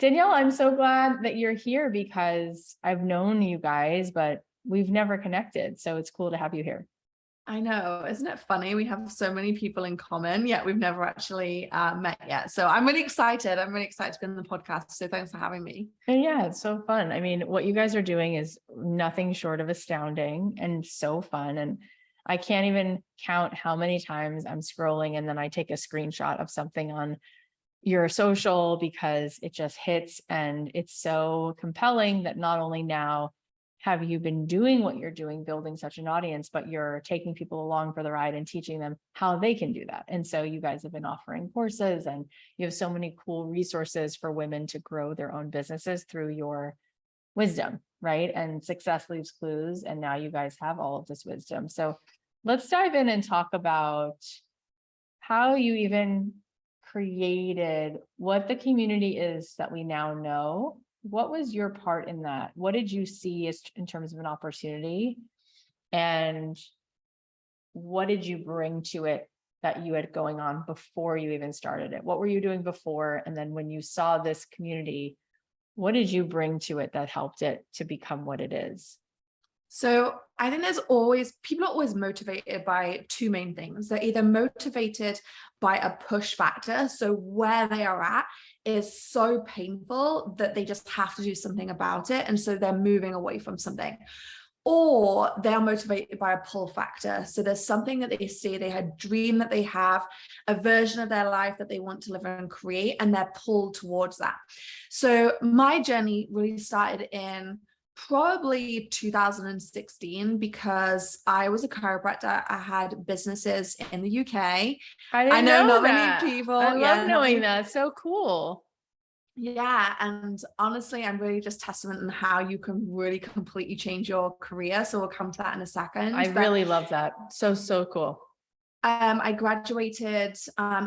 Danielle, I'm so glad that you're here because I've known you guys, but we've never connected. So it's cool to have you here. I know, isn't it funny? We have so many people in common, yet we've never actually met yet. So I'm really excited. I'm really excited to be on the podcast. So thanks for having me. And yeah, it's so fun. I mean, what you guys are doing is nothing short of astounding and so fun. And I can't even count how many times I'm scrolling and then I take a screenshot of something on your social because it just hits and it's so compelling that not only now have you been doing what you're doing, building such an audience, but you're taking people along for the ride and teaching them how they can do that. And so you guys have been offering courses and you have so many cool resources for women to grow their own businesses through your wisdom, right? And success leaves clues. And now you guys have all of this wisdom. So let's dive in and talk about how you even created what the community is that we now know. What was your part in that? What did you see as in terms of an opportunity? And what did you bring to it that you had going on before you even started it? What were you doing before? And then when you saw this community, what did you bring to it that helped it to become what it is? So I think people are always motivated by two main things. They're either motivated by a push factor. So where they are at is so painful that they just have to do something about it. And so they're moving away from something. Or they are motivated by a pull factor. So there's something that they see, they had a dream that they have, a version of their life that they want to live and create, and they're pulled towards that. So my journey really started in probably 2016 because I was a chiropractor. I had businesses in the UK. I know not that. Many people. I love knowing that. So cool. Yeah. And honestly, I'm really just testament on how you can really completely change your career. So we'll come to that in a second. I really love that. So cool. I graduated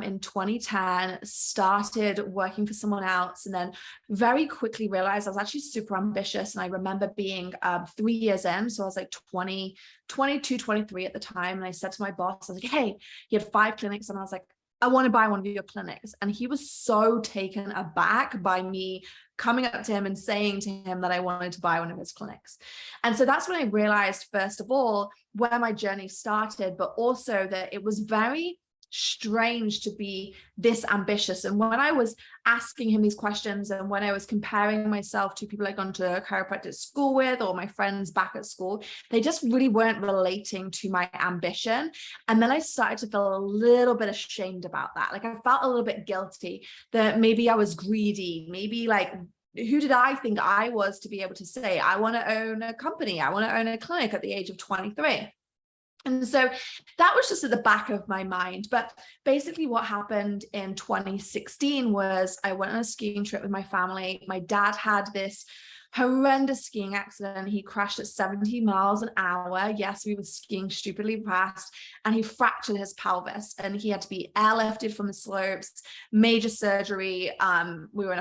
in 2010, started working for someone else, and then very quickly realized I was actually super ambitious. And I remember being 3 years in, so I was like 22, 23 at the time. And I said to my boss, I was like, hey, he had 5 clinics. And I was like, I want to buy one of your clinics. And he was so taken aback by me coming up to him and saying to him that I wanted to buy one of his clinics. And so that's when I realized, first of all, where my journey started, but also that it was very strange to be this ambitious. And when I was asking him these questions and when I was comparing myself to people I'd gone to chiropractic school with or my friends back at school, they just really weren't relating to my ambition. And then I started to feel a little bit ashamed about that. Like I felt a little bit guilty that maybe I was greedy, maybe like, who did I think I was to be able to say, I want to own a company, I want to own a clinic at the age of 23. And so that was just at the back of my mind. But basically what happened in 2016 was I went on a skiing trip with my family. My dad had this horrendous skiing accident. He crashed at 70 miles an hour. Yes, we were skiing stupidly fast, and he fractured his pelvis and he had to be airlifted from the slopes, major surgery. We were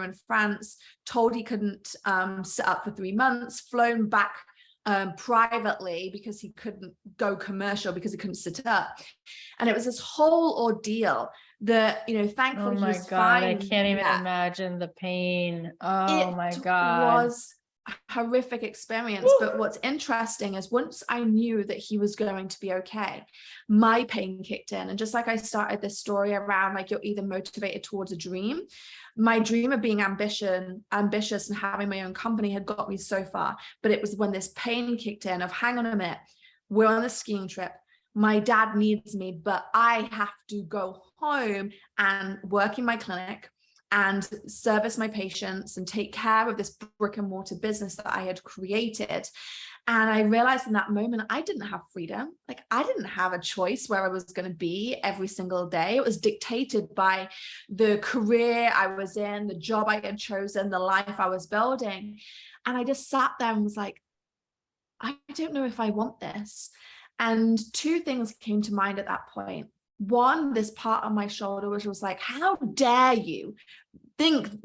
in France, told he couldn't sit up for 3 months, flown back privately because he couldn't go commercial because he couldn't sit up. And it was this whole ordeal that, thankfully he was fine. I can't even imagine the pain. Oh my God. It was a horrific experience. Woo! But what's interesting is once I knew that he was going to be okay, my pain kicked in. And just like I started this story around, like, you're either motivated towards a dream, my dream of being ambitious and having my own company had got me so far. But it was when this pain kicked in of, hang on a minute, we're on a skiing trip. My dad needs me, but I have to go home and work in my clinic and service my patients and take care of this brick and mortar business that I had created. And I realized in that moment, I didn't have freedom. Like, I didn't have a choice where I was going to be every single day. It was dictated by the career I was in, the job I had chosen, the life I was building. And I just sat there and was like, I don't know if I want this. And 2 things came to mind at that point. One, this part on my shoulder, which was like, how dare you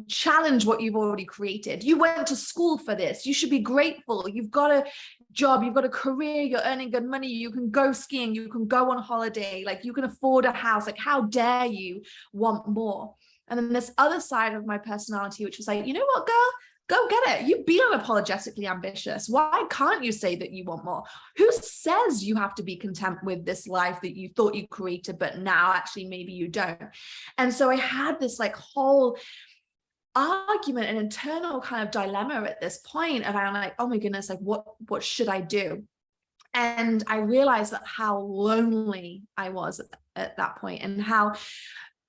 challenge what you've already created? You went to school for this. You should be grateful. You've got a job, you've got a career, you're earning good money, you can go skiing, you can go on holiday, like you can afford a house. Like, how dare you want more? And then this other side of my personality, which was like, you know what, girl, go get it. You be unapologetically ambitious. Why can't you say that you want more? Who says you have to be content with this life that you thought you created, but now actually maybe you don't? And so I had this like whole argument and internal kind of dilemma at this point around like, oh my goodness, like what should I do? And I realized that how lonely I was at that point, and how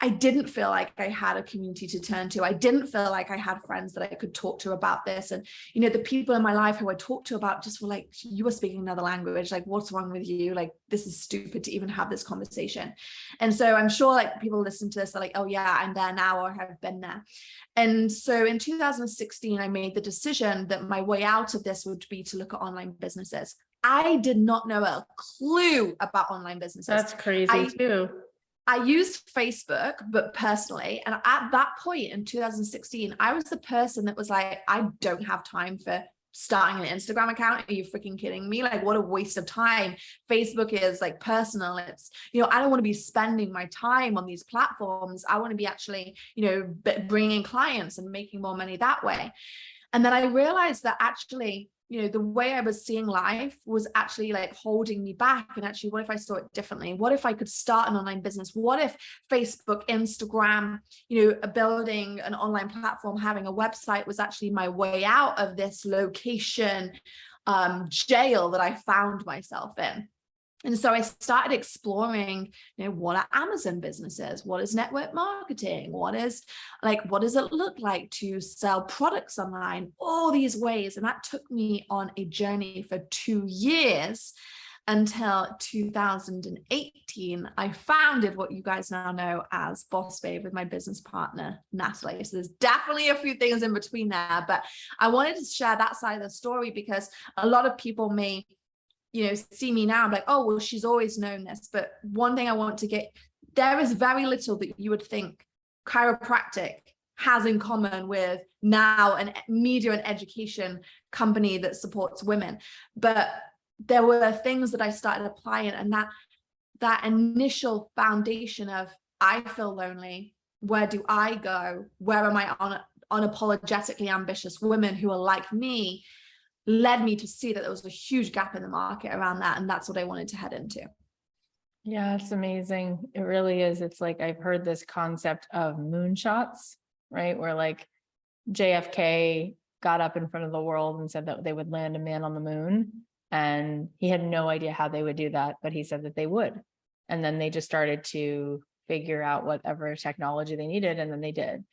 I didn't feel like I had a community to turn to. I didn't feel like I had friends that I could talk to about this. And, you know, the people in my life who I talked to about just were like, you were speaking another language. Like, what's wrong with you? Like, this is stupid to even have this conversation. And so I'm sure like people listen to this, they're like, oh yeah, I'm there now, or have been there. And so in 2016, I made the decision that my way out of this would be to look at online businesses. I did not know a clue about online businesses. That's crazy too. I used Facebook, but personally, and at that point in 2016, I was the person that was like, I don't have time for starting an Instagram account. Are you freaking kidding me? Like, what a waste of time. Facebook is like personal. It's, you know, I don't want to be spending my time on these platforms. I want to be actually, you know, bringing clients and making more money that way. And then I realized that actually, you know, the way I was seeing life was actually like holding me back. And actually, what if I saw it differently? What if I could start an online business? What if Facebook, Instagram, you know, building an online platform, having a website was actually my way out of this location jail that I found myself in? And so I started exploring, you know, what are Amazon businesses? What is network marketing? What does it look like to sell products online? All these ways. And that took me on a journey for 2 years until 2018. I founded what you guys now know as BossBabe with my business partner, Natalie. So there's definitely a few things in between there, but I wanted to share that side of the story because a lot of people may, you know, see me now, I'm like, oh, well, she's always known this. But one thing I want to get, there is very little that you would think chiropractic has in common with now an media and education company that supports women. But there were things that I started applying, and that initial foundation of, I feel lonely, where do I go? Where am I unapologetically ambitious women who are like me? Led me to see that there was a huge gap in the market around that. And that's what I wanted to head into. Yeah, it's amazing. It really is. It's like, I've heard this concept of moonshots, right? Where like JFK got up in front of the world and said that they would land a man on the moon. And he had no idea how they would do that, but he said that they would. And then they just started to figure out whatever technology they needed. And then they did.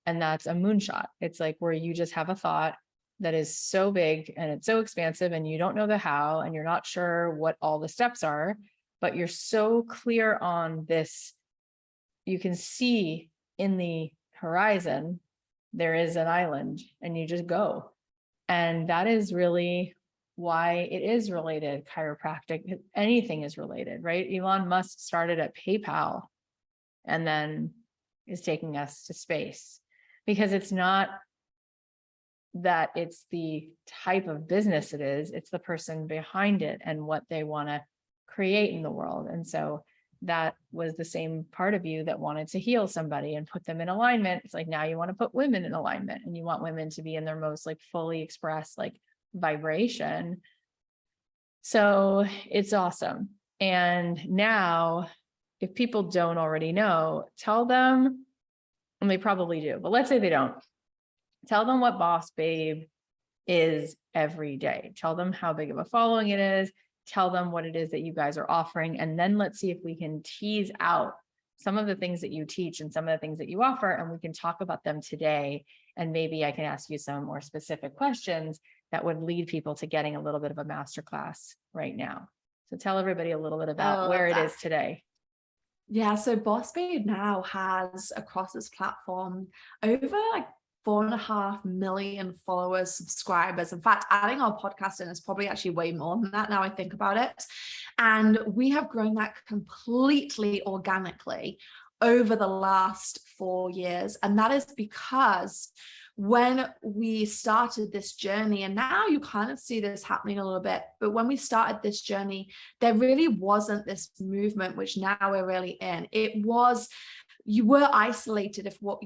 And that's a moonshot. It's like where you just have a thought that is so big and it's so expansive and you don't know the how, and you're not sure what all the steps are, but you're so clear on this. You can see in the horizon, there is an island, and you just go. And that is really why it is related. Chiropractic, anything is related, right? Elon Musk started at PayPal and then is taking us to space, because it's not that it's the type of business it is, it's the person behind it and what they want to create in the world. And so that was the same part of you that wanted to heal somebody and put them in alignment. It's like, now you want to put women in alignment, and you want women to be in their most like fully expressed like vibration. So it's awesome. And now, if people don't already know, tell them, and they probably do, but let's say they don't. Tell them what BossBabe is every day. Tell them how big of a following it is. Tell them what it is that you guys are offering. And then let's see if we can tease out some of the things that you teach and some of the things that you offer, and we can talk about them today. And maybe I can ask you some more specific questions that would lead people to getting a little bit of a masterclass right now. So tell everybody a little bit about where it is today. Yeah, so BossBabe now has across this platform over like 4.5 million followers, subscribers. In fact, adding our podcast in is probably actually way more than that now I think about it. And we have grown that completely organically over the last 4 years. And that is because when we started this journey, and now you kind of see this happening a little bit, but when we started this journey, there really wasn't this movement, which now we're really in. It was you were isolated if what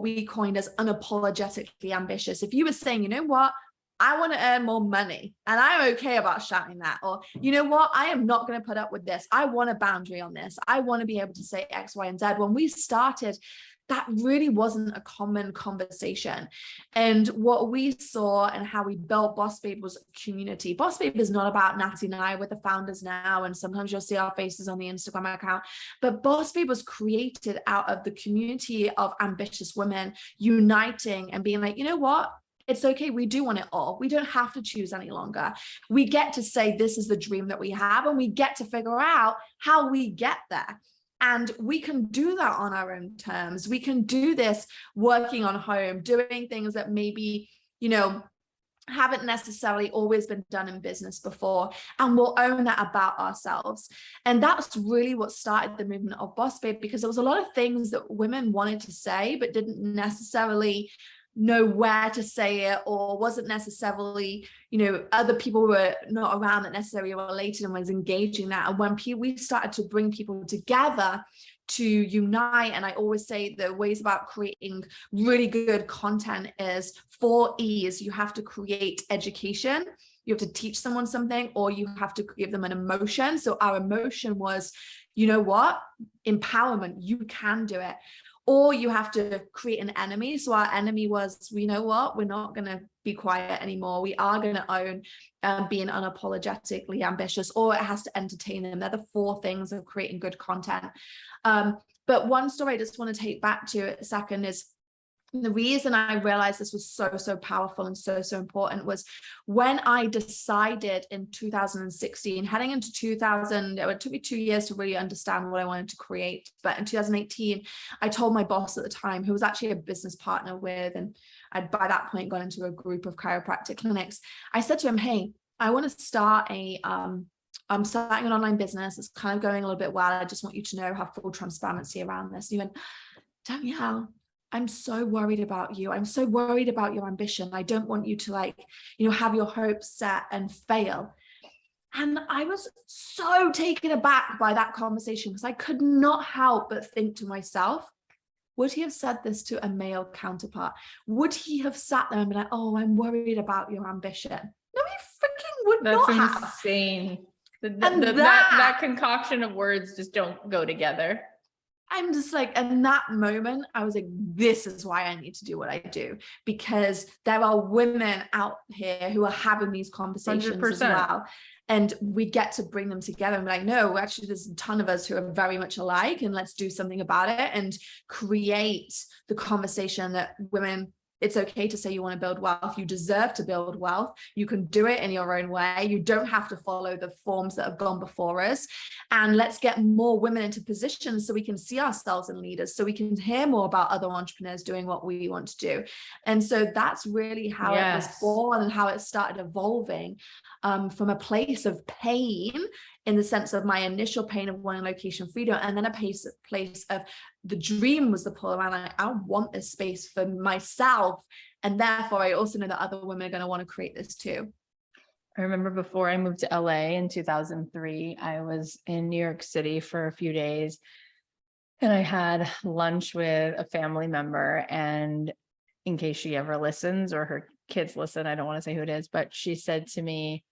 we coined as unapologetically ambitious. If you were saying, you know what, I want to earn more money and I'm okay about shouting that, or you know what, I am not going to put up with this. I want a boundary on this. I want to be able to say X, Y, and Z. When we started, that really wasn't a common conversation. And what we saw and how we built BossBabe was a community. BossBabe is not about Natty and I, we're the founders now, and sometimes you'll see our faces on the Instagram account, but BossBabe was created out of the community of ambitious women uniting and being like, you know what? It's okay. We do want it all. We don't have to choose any longer. We get to say, this is the dream that we have, and we get to figure out how we get there. And we can do that on our own terms. We can do this working on home, doing things that maybe, you know, haven't necessarily always been done in business before, and we'll own that about ourselves. And that's really what started the movement of BossBabe, because there was a lot of things that women wanted to say, but didn't necessarily know where to say it, or wasn't necessarily, you know, other people were not around that necessarily related and was engaging that. And when we started to bring people together to unite, and I always say the ways about creating really good content is 4 E's. You have to create education, you have to teach someone something, or you have to give them an emotion. So our emotion was, you know what, empowerment, you can do it. Or you have to create an enemy. So our enemy was, you know what, we're not going to be quiet anymore. We are going to own being unapologetically ambitious, or it has to entertain them. They're the 4 things of creating good content. But one story I just want to take back to a second is, the reason I realized this was so powerful and so important was when I decided in 2016, heading into 2000, it took me 2 years to really understand what I wanted to create. But in 2018, I told my boss at the time, who was actually a business partner with, and I'd by that point gone into a group of chiropractic clinics. I said to him, hey, I want to start I'm starting an online business. It's kind of going a little bit well. I just want you to know, have full transparency around this. And he went, Danielle, I'm so worried about you. I'm so worried about your ambition. I don't want you to, like, you know, have your hopes set and fail. And I was so taken aback by that conversation, because I could not help but think to myself, would he have said this to a male counterpart? Would he have sat there and been like, oh, I'm worried about your ambition? No, he freaking would not have. That's insane. That concoction of words just don't go together. I'm just like, in that moment, I was like, this is why I need to do what I do, because there are women out here who are having these conversations 100%. As well. And we get to bring them together and be like, no, actually, there's a ton of us who are very much alike, and let's do something about it and create the conversation that women, it's okay to say you want to build wealth. You deserve to build wealth. You can do it in your own way. You don't have to follow the forms that have gone before us. And let's get more women into positions so we can see ourselves in leaders, so we can hear more about other entrepreneurs doing what we want to do. And so that's really how it was born and how it started evolving, from a place of pain, in the sense of my initial pain of wanting location freedom, and then a place of the dream was the pull around. Like, I want this space for myself, and therefore I also know that other women are going to want to create this too. I remember before I moved to LA in 2003, I was in New York City for a few days, and I had lunch with a family member. And in case she ever listens, or her kids listen, I don't want to say who it is, but she said to me,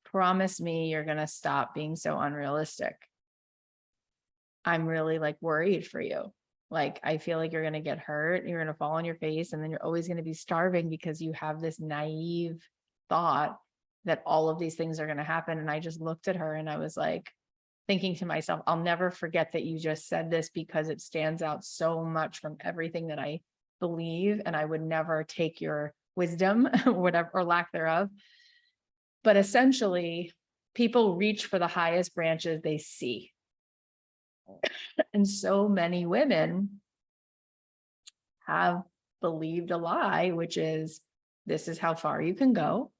promise me you're going to stop being so unrealistic. I'm really, like, worried for you. Like, I feel like you're going to get hurt. You're going to fall on your face, and then you're always going to be starving because you have this naive thought that all of these things are going to happen. And I just looked at her and I was like, thinking to myself, I'll never forget that you just said this, because it stands out so much from everything that I believe. And I would never take your wisdom, whatever, or lack thereof. But essentially, people reach for the highest branches they see. And so many women have believed a lie, which is, this is how far you can go.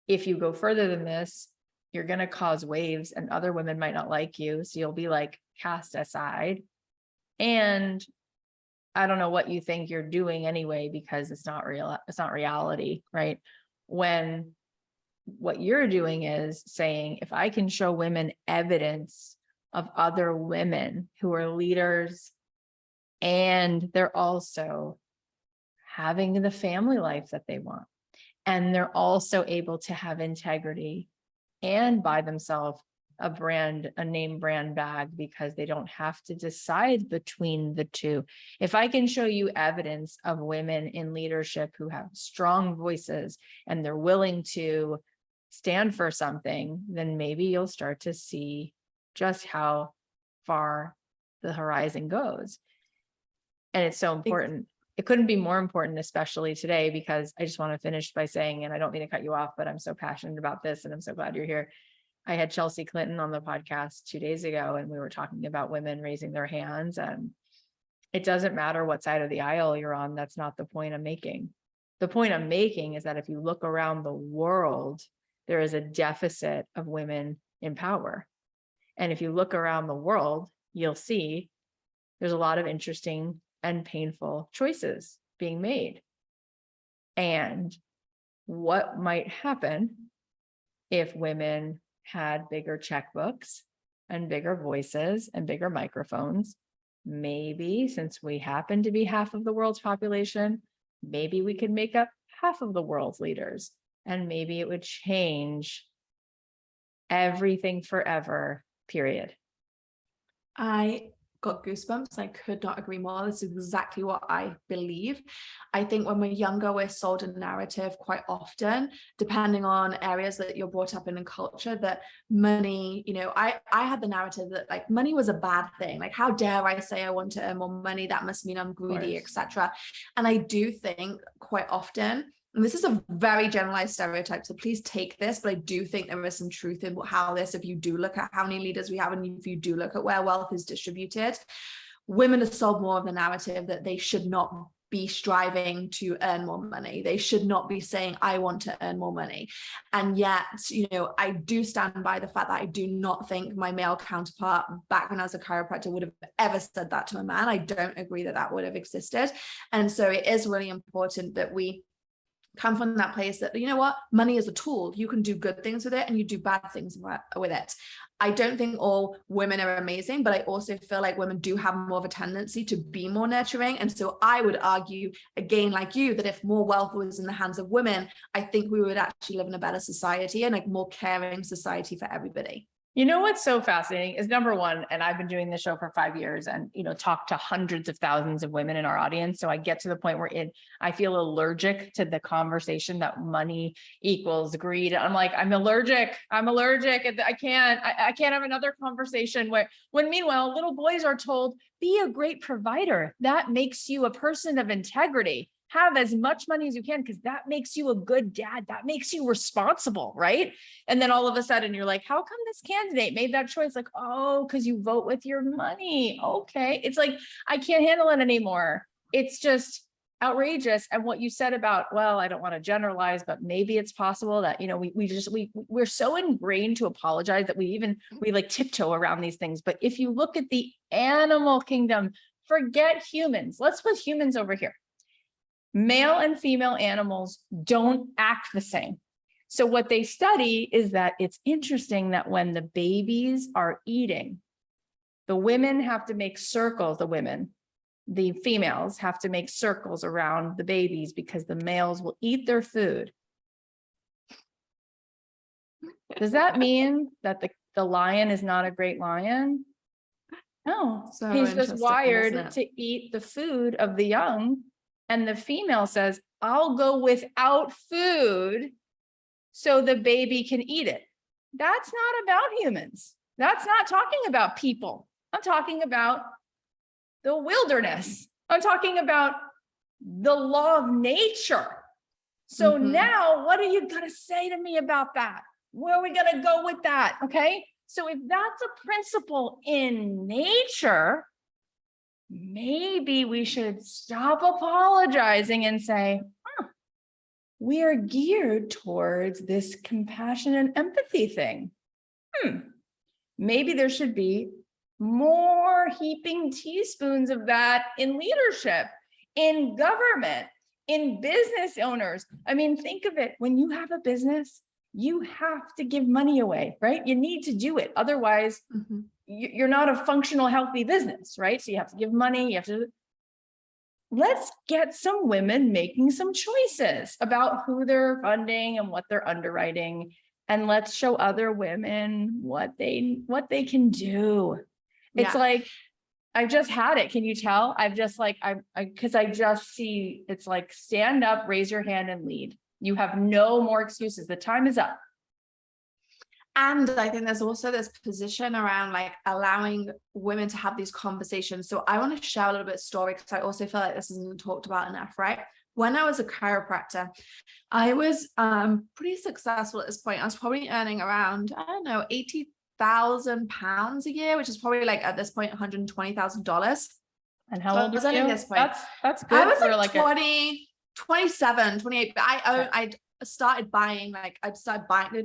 If you go further than this, you're going to cause waves, and other women might not like you. So you'll be, like, cast aside. And I don't know what you think you're doing anyway, because it's not real. It's not reality, right? When what you're doing is saying, if I can show women evidence of other women who are leaders, and they're also having the family life that they want. And they're also able to have integrity and buy themselves a name brand bag because they don't have to decide between the two. If I can show you evidence of women in leadership who have strong voices and they're willing to stand for something, then maybe you'll start to see just how far the horizon goes. And it's so important. It couldn't be more important, especially today, because I just want to finish by saying, and I don't mean to cut you off, but I'm so passionate about this and I'm so glad you're here. I had Chelsea Clinton on the podcast 2 days ago, and we were talking about women raising their hands. And it doesn't matter what side of the aisle you're on. That's not the point I'm making. The point I'm making is that if you look around the world, there is a deficit of women in power. And if you look around the world, you'll see there's a lot of interesting and painful choices being made. And what might happen if women had bigger checkbooks and bigger voices and bigger microphones? Maybe, since we happen to be half of the world's population, maybe we could make up half of the world's leaders, and maybe it would change everything forever, period. I got goosebumps. I could not agree more. This is exactly what I believe. I think when we're younger, we're sold a narrative quite often, depending on areas that you're brought up in culture, that money, I had the narrative that like money was a bad thing. Like, how dare I say I want to earn more money? That must mean I'm greedy, etc. And I do think quite often, and this is a very generalized stereotype, so please take this, but I do think there is some truth in how this, if you do look at how many leaders we have, and if you do look at where wealth is distributed, women are sold more of the narrative that they should not be striving to earn more money. They should not be saying, I want to earn more money. And yet, I do stand by the fact that I do not think my male counterpart back when I was a chiropractor would have ever said that to a man. I don't agree that that would have existed. And so it is really important that we come from that place that, money is a tool. You can do good things with it and you do bad things with it. I don't think all women are amazing, but I also feel like women do have more of a tendency to be more nurturing. And so I would argue, again, like you, that if more wealth was in the hands of women, I think we would actually live in a better society and a more caring society for everybody. You know what's so fascinating is, number one, and I've been doing this show for 5 years and, talk to hundreds of thousands of women in our audience. So I get to the point where I feel allergic to the conversation that money equals greed. I'm like, I'm allergic. I can't have another conversation when meanwhile, little boys are told, be a great provider. That makes you a person of integrity. Have as much money as you can, because that makes you a good dad. That makes you responsible, right? And then all of a sudden you're like, how come this candidate made that choice? Like, oh, because you vote with your money. Okay. It's like, I can't handle it anymore. It's just outrageous. And what you said about, well, I don't want to generalize, but maybe it's possible that, we're so ingrained to apologize that we like tiptoe around these things. But if you look at the animal kingdom, forget humans. Let's put humans over here. Male and female animals don't act the same. So what they study is that it's interesting that when the babies are eating, the women have to make circles, the females have to make circles around the babies because the males will eat their food. Does that mean that the lion is not a great lion? No, so he's just wired to eat the food of the young. And the female says, I'll go without food so the baby can eat it. That's not about humans. That's not talking about people. I'm talking about the wilderness. I'm talking about the law of nature. So now what are you going to say to me about that? Where are we going to go with that? Okay. So if that's a principle in nature, maybe we should stop apologizing and say, we are geared towards this compassion and empathy thing. Maybe there should be more heaping teaspoons of that in leadership, in government, in business owners. I mean, think of it. When you have a business, you have to give money away, right? You need to do it. Otherwise, you're not a functional, healthy business, right? So you have to give money, let's get some women making some choices about who they're funding and what they're underwriting. And let's show other women what they can do. It's like, I've just had it. Can you tell? I've just like, because I just see it's like, stand up, raise your hand and lead. You have no more excuses. The time is up. And I think there's also this position around like allowing women to have these conversations. So I want to share a little bit of story because I also feel like this isn't talked about enough, right? When I was a chiropractor, I was pretty successful at this point. I was probably earning around, I don't know, £80,000 a year, which is probably like at this point, $120,000. And how old are you? This point. That's good. I was for like 20, 27, 28, but I started buying,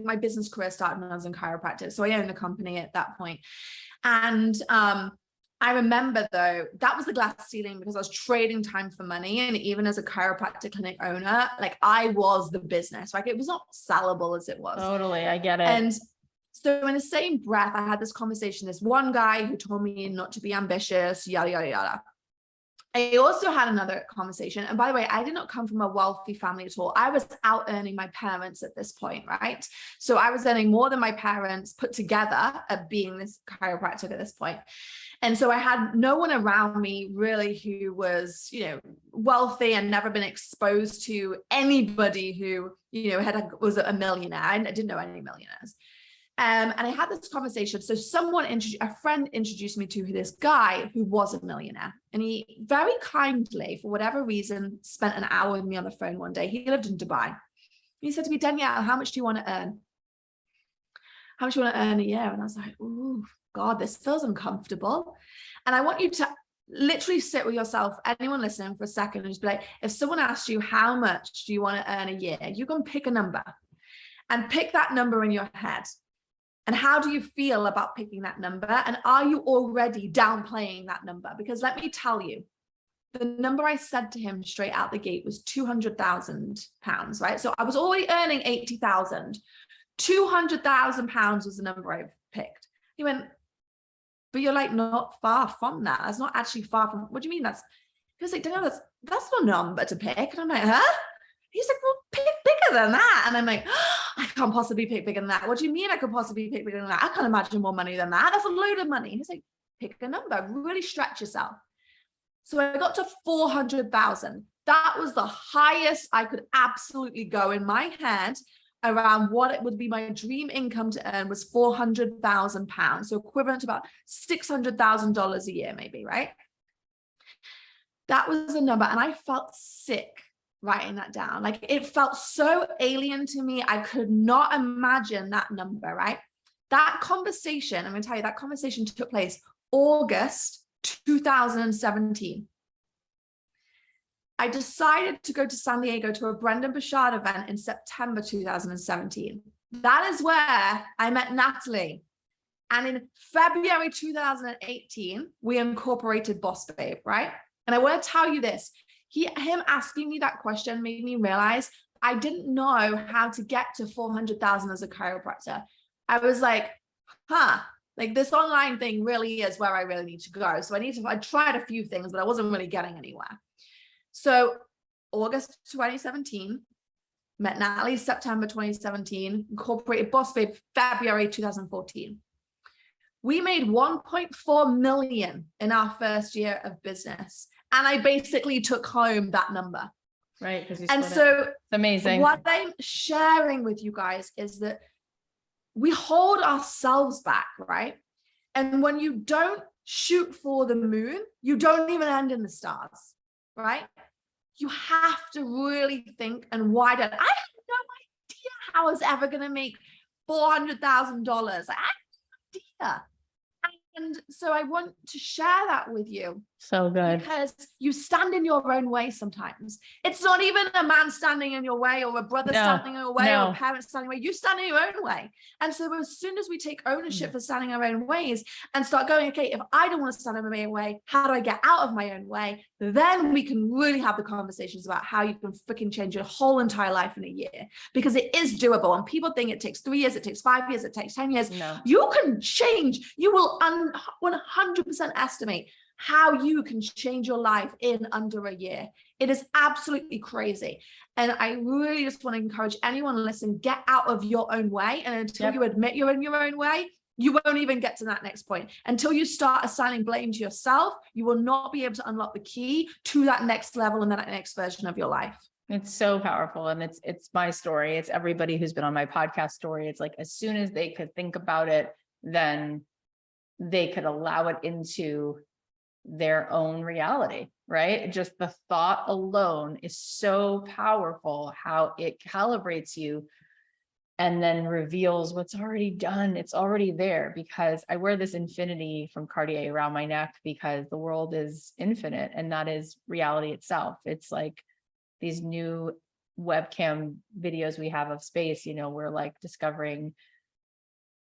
my business career started when I was in chiropractic. So I owned a company at that point. And I remember though, that was the glass ceiling because I was trading time for money. And even as a chiropractic clinic owner, like I was the business, like it was not sellable as it was. Totally. I get it. And so in the same breath, I had this conversation, this one guy who told me not to be ambitious, yada, yada, yada. I also had another conversation. And by the way, I did not come from a wealthy family at all. I was out earning my parents at this point, right? So I was earning more than my parents put together at being this chiropractic at this point. And so I had no one around me really who was, wealthy and never been exposed to anybody who, was a millionaire. I didn't know any millionaires. And I had this conversation. So a friend introduced me to this guy who was a millionaire. And he very kindly, for whatever reason, spent an hour with me on the phone one day. He lived in Dubai. He said to me, Danielle, how much do you want to earn? How much do you want to earn a year? And I was like, oh, God, this feels uncomfortable. And I want you to literally sit with yourself, anyone listening, for a second and just be like, if someone asks you, how much do you want to earn a year? You can pick a number and pick that number in your head. And how do you feel about picking that number? And are you already downplaying that number? Because let me tell you, the number I said to him straight out the gate was £200,000, right? So I was already earning 80,000. £200,000 was the number I picked. He went, but you're like not far from that. That's not actually far from, what do you mean that's, he was like, Danielle, that's no number to pick. And I'm like, huh? He's like, well, pick bigger than that. And I'm like, I can't possibly pick bigger than that. What do you mean I could possibly pick bigger than that? I can't imagine more money than that. That's a load of money. He's like, pick a number, really stretch yourself. So I got to 400,000. That was the highest I could absolutely go in my head around what it would be my dream income to earn was £400,000. So equivalent to about $600,000 a year, maybe, right? That was a number. And I felt sick writing that down. Like it felt so alien to me. I could not imagine that number, right? That conversation, I'm going to tell you, that conversation took place August 2017. I decided to go to San Diego to a Brendan Burchard event in September 2017. That is where I met Natalie. And in February 2018, we incorporated BossBabe, right? And I want to tell you this. Him asking me that question made me realize I didn't know how to get to 400,000 as a chiropractor. I was like, like this online thing really is where I really need to go. So I tried a few things, but I wasn't really getting anywhere. So August 2017, met Natalie September 2017, incorporated BossBabe February 2014. We made 1.4 million in our first year of business. And I basically took home that number. Right. And so it's amazing. What I'm sharing with you guys is that we hold ourselves back, right? And when you don't shoot for the moon, you don't even end in the stars, right? You have to really think and widen. I have no idea how I was ever going to make $400,000. I have no idea. And so I want to share that with you. So good. Because you stand in your own way sometimes. It's not even a man standing in your way or a brother standing in your way or a parent standing in your way. You stand in your own way. And so as soon as we take ownership for standing our own ways and start going, okay, if I don't want to stand in my own way, how do I get out of my own way? Then we can really have the conversations about how you can freaking change your whole entire life in a year, because it is doable. And people think it takes 3 years, it takes 5 years, it takes 10 years. No. You can change. You will 100% estimate how you can change your life in under a year. It is absolutely crazy. And I really just want to encourage anyone listening, get out of your own way. And until you admit you're in your own way, you won't even get to that next point. Until you start assigning blame to yourself, you will not be able to unlock the key to that next level and that next version of your life. It's so powerful. And it's my story. It's everybody who's been on my podcast story. It's like, as soon as they could think about it, then they could allow it into their own reality, right? Just the thought alone is so powerful, how it calibrates you and then reveals what's already done. It's already there, because I wear this infinity from Cartier around my neck, because the world is infinite, and that is reality itself. It's like these new webcam videos we have of space, we're like discovering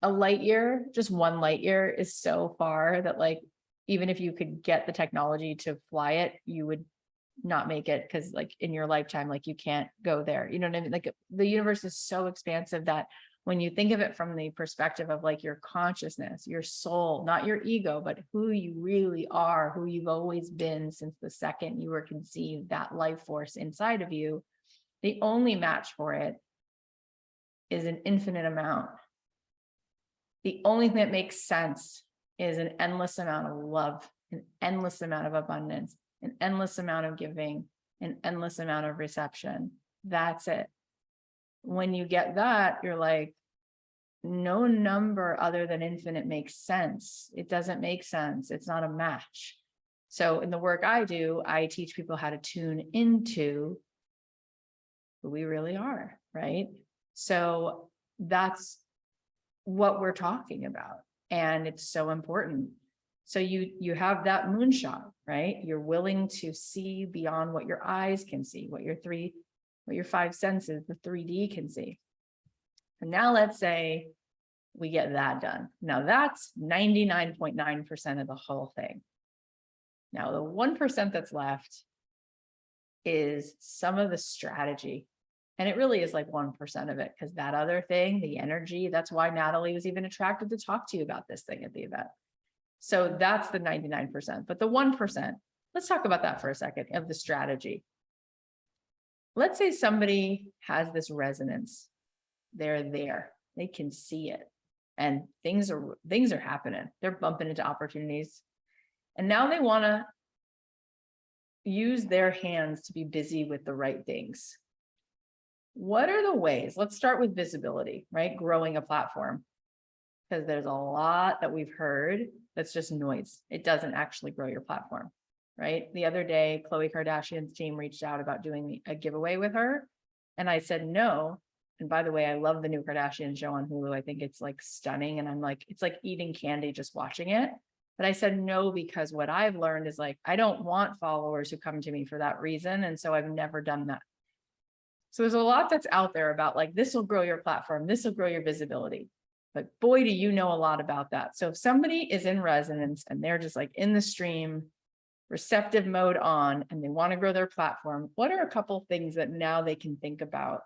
a light year, just one light year is so far that, like, even if you could get the technology to fly it, you would not make it, because like in your lifetime, like you can't go there. You know what I mean? Like the universe is so expansive that when you think of it from the perspective of like your consciousness, your soul, not your ego, but who you really are, who you've always been since the second you were conceived, that life force inside of you, the only match for it is an infinite amount. The only thing that makes sense is an endless amount of love, an endless amount of abundance, an endless amount of giving, an endless amount of reception. That's it. When you get that, you're like, no number other than infinite makes sense. It doesn't make sense. It's not a match. So in the work I do, I teach people how to tune into who we really are, right? So that's what we're talking about. And it's so important. So you have that moonshot, right? You're willing to see beyond what your eyes can see, what your five senses, the 3D can see. And now let's say we get that done. Now that's 99.9% of the whole thing. Now the 1% that's left is some of the strategy. And it really is like 1% of it, because that other thing, the energy, that's why Natalie was even attracted to talk to you about this thing at the event. So that's the 99%, but the 1%, let's talk about that for a second, of the strategy. Let's say somebody has this resonance. They're there, they can see it, and things are happening. They're bumping into opportunities. And now they want to use their hands to be busy with the right things. What are the ways? Let's start with visibility, right? Growing a platform, because there's a lot that we've heard that's just noise. It doesn't actually grow your platform, right? The other day, Khloe Kardashian's team reached out about doing a giveaway with her. And I said, no. And by the way, I love the new Kardashian show on Hulu. I think it's like stunning. And I'm like, it's like eating candy just watching it. But I said no, because what I've learned is like, I don't want followers who come to me for that reason. And so I've never done that. So there's a lot that's out there about like, this will grow your platform. This will grow your visibility. But boy, do you know a lot about that. So if somebody is in resonance and they're just like in the stream, receptive mode on, and they want to grow their platform, what are a couple of things that now they can think about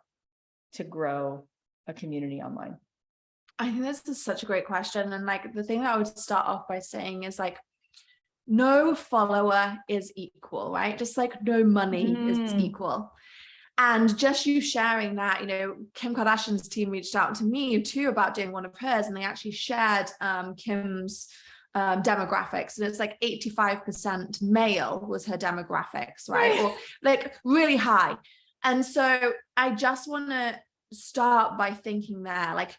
to grow a community online? I think this is such a great question. And like the thing that I would start off by saying is like, no follower is equal, right? Just like no money is equal. And just you sharing that, Kim Kardashian's team reached out to me too about doing one of hers, and they actually shared Kim's demographics, and it's like 85% male was her demographics, right? Or like really high. And so I just want to start by thinking there, like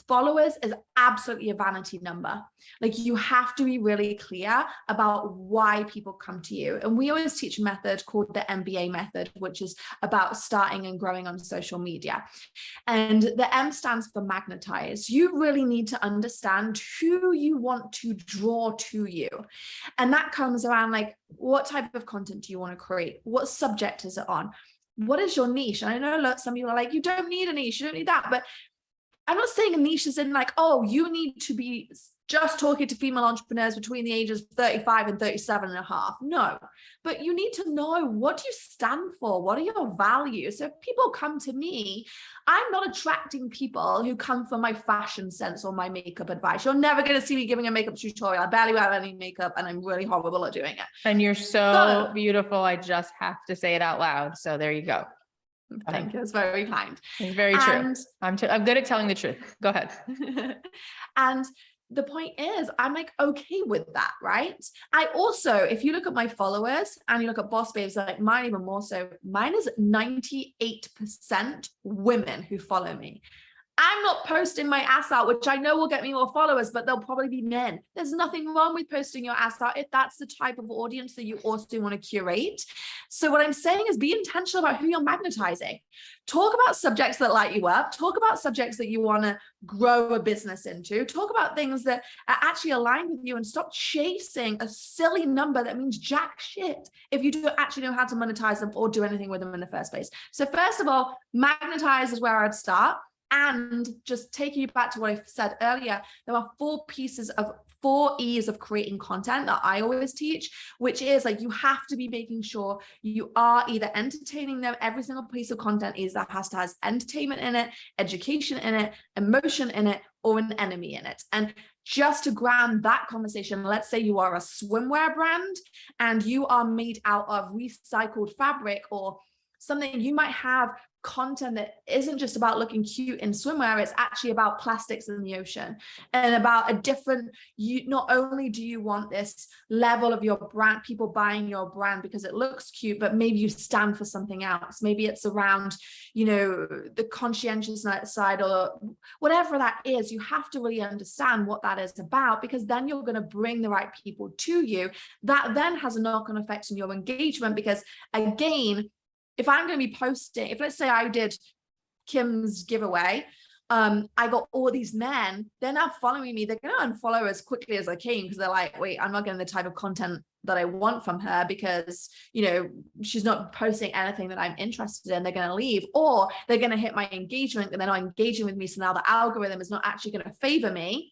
followers is absolutely a vanity number. Like, you have to be really clear about why people come to you. And we always teach a method called the MBA method, which is about starting and growing on social media. And the M stands for magnetize. You really need to understand who you want to draw to you. And that comes around like, what type of content do you want to create? What subject is it on? What is your niche? And I know, look, some people are like, you don't need a niche, you don't need that. But I'm not saying a niche is in like, oh, you need to be just talking to female entrepreneurs between the ages of 35 and 37 and a half. No, but you need to know, what do you stand for? What are your values? So if people come to me, I'm not attracting people who come for my fashion sense or my makeup advice. You're never going to see me giving a makeup tutorial. I barely wear any makeup and I'm really horrible at doing it. And you're so beautiful. I just have to say it out loud. So there you go. Thank you. It's very kind. It's very true. I'm good at telling the truth. Go ahead. And the point is, I'm like, okay with that, right? I also, if you look at my followers and you look at BossBabe's, like mine even more so, mine is 98% women who follow me. I'm not posting my ass out, which I know will get me more followers, but they'll probably be men. There's nothing wrong with posting your ass out if that's the type of audience that you also want to curate. So what I'm saying is, be intentional about who you're magnetizing. Talk about subjects that light you up. Talk about subjects that you want to grow a business into. Talk about things that are actually aligned with you, and stop chasing a silly number that means jack shit if you don't actually know how to monetize them or do anything with them in the first place. So first of all, magnetize is where I'd start. And just taking you back to what I said earlier, there are 4 E's of creating content that I always teach, which is like, you have to be making sure you are either entertaining them. Every single piece of content has to have entertainment in it, education in it, emotion in it, or an enemy in it. And just to ground that conversation, let's say you are a swimwear brand and you are made out of recycled fabric or something. You might have content that isn't just about looking cute in swimwear, it's actually about plastics in the ocean and about a different, not only do you want this level of your brand, people buying your brand because it looks cute, but maybe you stand for something else. Maybe it's around, the conscientious side or whatever that is. You have to really understand what that is about, because then you're going to bring the right people to you. That then has a knock-on effect on your engagement, because again, if I'm going to be posting, if let's say I did Kim's giveaway, I got all these men, they're now following me. They're going to unfollow as quickly as I can, because they're like, wait, I'm not getting the type of content that I want from her, because, she's not posting anything that I'm interested in. They're going to leave, or they're going to hit my engagement and they're not engaging with me. So now the algorithm is not actually going to favor me,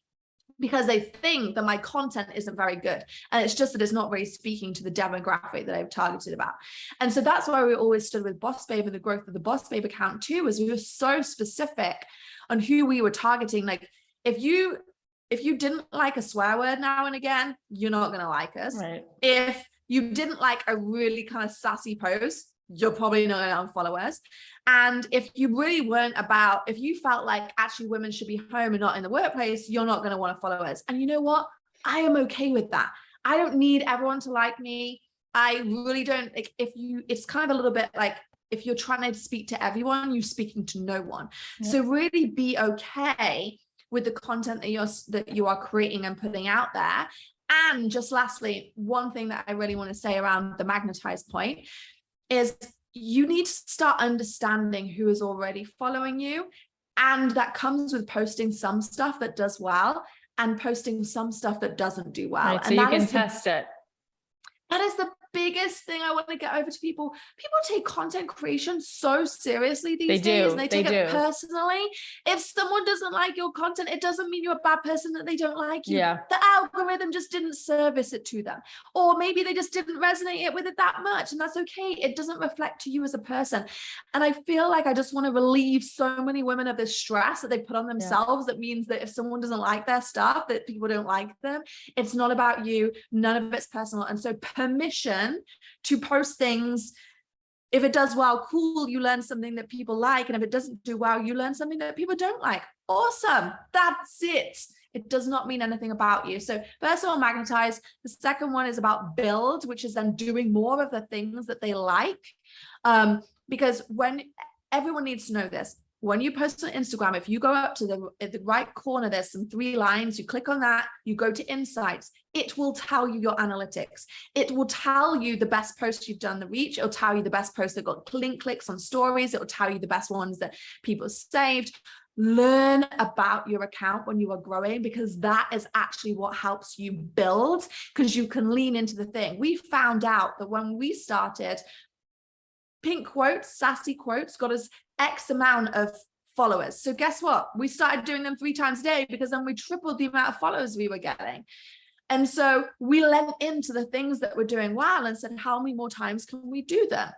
because they think that my content isn't very good. And it's just that it's not really speaking to the demographic that I've targeted about. And so that's why we always stood with BossBabe and the growth of the BossBabe account too, is we were so specific on who we were targeting. Like, if you didn't like a swear word now and again, you're not going to like us. Right. If you didn't like a really kind of sassy post, you're probably not going to unfollow us. And if you really weren't about, if you felt like actually women should be home and not in the workplace, you're not going to want to follow us. And you know what? I am okay with that. I don't need everyone to like me. I really don't. Like, it's kind of a little bit like, if you're trying to speak to everyone, you're speaking to no one. Yep. So really be okay with the content that you are creating and putting out there. And just lastly, one thing that I really want to say around the magnetized point is, you need to start understanding who is already following you. And that comes with posting some stuff that does well and posting some stuff that doesn't do well. Right, so and you can test it. That is the biggest thing I want to get over to people. People take content creation so seriously these days, and they take it personally. If someone doesn't like your content, it doesn't mean you're a bad person that they don't like you. Yeah. The algorithm just didn't service it to them, or maybe they just didn't resonate with it that much, and that's okay. It doesn't reflect to you as a person. And I feel like I just want to relieve so many women of this stress that they put on themselves. That means that if someone doesn't like their stuff, that people don't like them. It's not about you. None of it's personal. And so permission to post things. If it does well, cool, you learn something that people like. And if it doesn't do well, you learn something that people don't like. Awesome. That's it. It does not mean anything about you. So first of all, magnetize. The second one is about build, which is then doing more of the things that they like. Because when everyone needs to know this, when you post on Instagram, if you go up to the right corner, there's some 3 lines, you click on that, you go to insights, it will tell you your analytics. It will tell you the best posts you've done the reach. It'll tell you the best posts that got clicks on stories. It will tell you the best ones that people saved. Learn about your account when you are growing, because that is actually what helps you build, because you can lean into the thing. We found out that when we started, pink quotes, sassy quotes got us X amount of followers. So guess what? We started doing them 3 times a day, because then we tripled the amount of followers we were getting. And so we lent into the things that were doing well and said, how many more times can we do them?